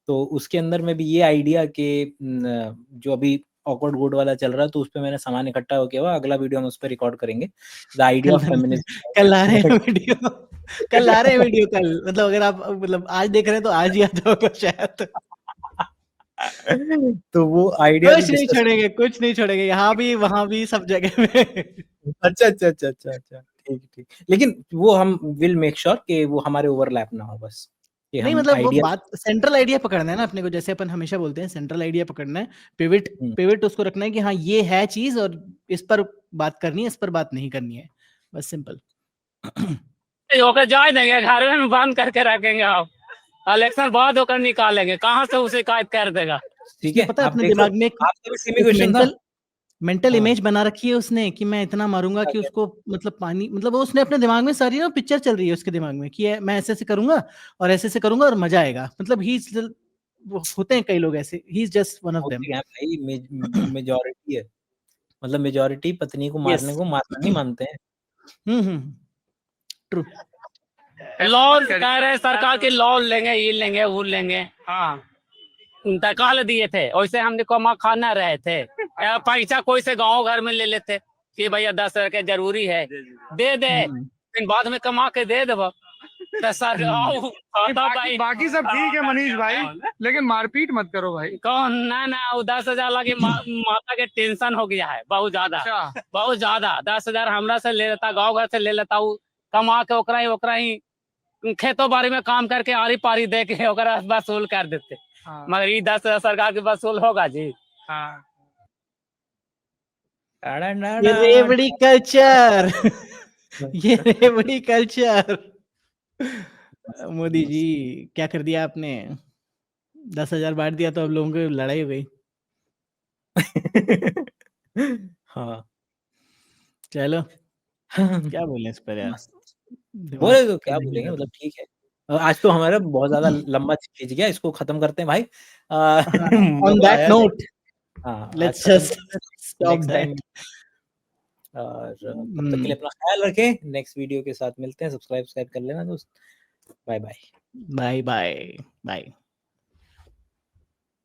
[SPEAKER 7] तो उसके अंदर में भी ये आइडिया के जो अभी ऑकवर्ड वोट वाला चल रहा है तो उस पे मैंने सामान इकट्ठा हो गया, अगला वीडियो हम उस पर रिकॉर्ड करेंगे, द आइडिया ऑफ फेमिनिज्म।
[SPEAKER 4] कल आ रहे हैं वीडियो, कल आ रहे हैं वीडियो, कल मतलब अगर आप मतलब आज देख रहे हैं तो आज ही आ जाओगे शायद।
[SPEAKER 7] तो वो आइडिया
[SPEAKER 4] कुछ नहीं छोड़ेंगे, कुछ नहीं छोड़ेंगे, यहाँ भी वहां भी सब जगह में।
[SPEAKER 7] अच्छा ठीक, लेकिन वो हम विल मेक श्योर कि वो हमारे ओवरलैप ना हो, बस कि
[SPEAKER 4] नहीं
[SPEAKER 7] हम
[SPEAKER 4] मतलब वो
[SPEAKER 7] आइडिया
[SPEAKER 4] बात सेंट्रल आइडिया पकड़ना है ना अपने को, जैसे अपन हमेशा बोलते हैं सेंट्रल आइडिया पकड़ना है, पिवट उसको रखना है कि हाँ ये है चीज और इस पर बात करनी है, इस पर बात नहीं करनी है, बस सिंपल।
[SPEAKER 15] होकर जाए देंगे, घर में बंद करके रखेंगे, आप इलेक्शन बाद होकर निकालेंगे, कहाँ से उसे कायद कर देगा।
[SPEAKER 7] ठीक है,
[SPEAKER 4] पता है अपने दिमाग में मेंटल इमेज बना रखी है उसने कि मैं इतना मारूंगा कि उसको मतलब पानी, मतलब उसने अपने दिमाग में सारी ना पिक्चर चल रही है उसके दिमाग में कि मैं ऐसे से करूंगा और ऐसे से करूंगा और मजा आएगा, मतलब ही होते हैं कई लोग ऐसे, he is just one of them.
[SPEAKER 7] भाई मेजॉरिटी है, मतलब मेजॉरिटी पत्नी को मारने को मारना नहीं मानते हैं।
[SPEAKER 4] ट्रू।
[SPEAKER 15] लॉ कह रहे सरकार की लॉ लेंगे, ये लेंगे वो लेंगे, हाँ इंतकाल दिए थे, वैसे हमने कमा खाना रहे थे, पैसा कोई से गांव घर में ले लेते कि भैया 10,000 के जरूरी है, दे दे, फिर बाद में कमा के दे दे।
[SPEAKER 14] बाकी सब ठीक है मनीष भाई, लेकिन मारपीट मत करो भाई।
[SPEAKER 15] कौन ना वो 10,000 लगे माता के टेंशन हो गया है बहुत ज्यादा, बहुत ज्यादा। 10,000 हमरा से ले लेता, गाँव घर से ले लेता, वो कमा के ओकरा ही खेतों बाड़ी में काम करके आरी पारी दे के ओकरा वसूल कर देते। मगर ये 10,000 सरकार के वसूल होगा जी।
[SPEAKER 4] ये रेवड़ी कल्चर, ये रेवड़ी कल्चर। मोदी जी क्या कर दिया आपने, 10,000 बांट दिया तो अब लोगों की लड़ाई हो गई।
[SPEAKER 7] हाँ
[SPEAKER 4] चलो क्या बोले इस पर यार,
[SPEAKER 7] बोले तो क्या बोलेंगे, मतलब ठीक है, आज तो हमारा बहुत ज्यादा लंबा खींच गया, इसको खत्म करते हैं भाई।
[SPEAKER 4] On that note let's just stop that.
[SPEAKER 7] और तब तक के लिए अपना ख्याल रखें, नेक्स्ट वीडियो के साथ मिलते हैं, सब्सक्राइब कर लेना दोस्त। Bye bye.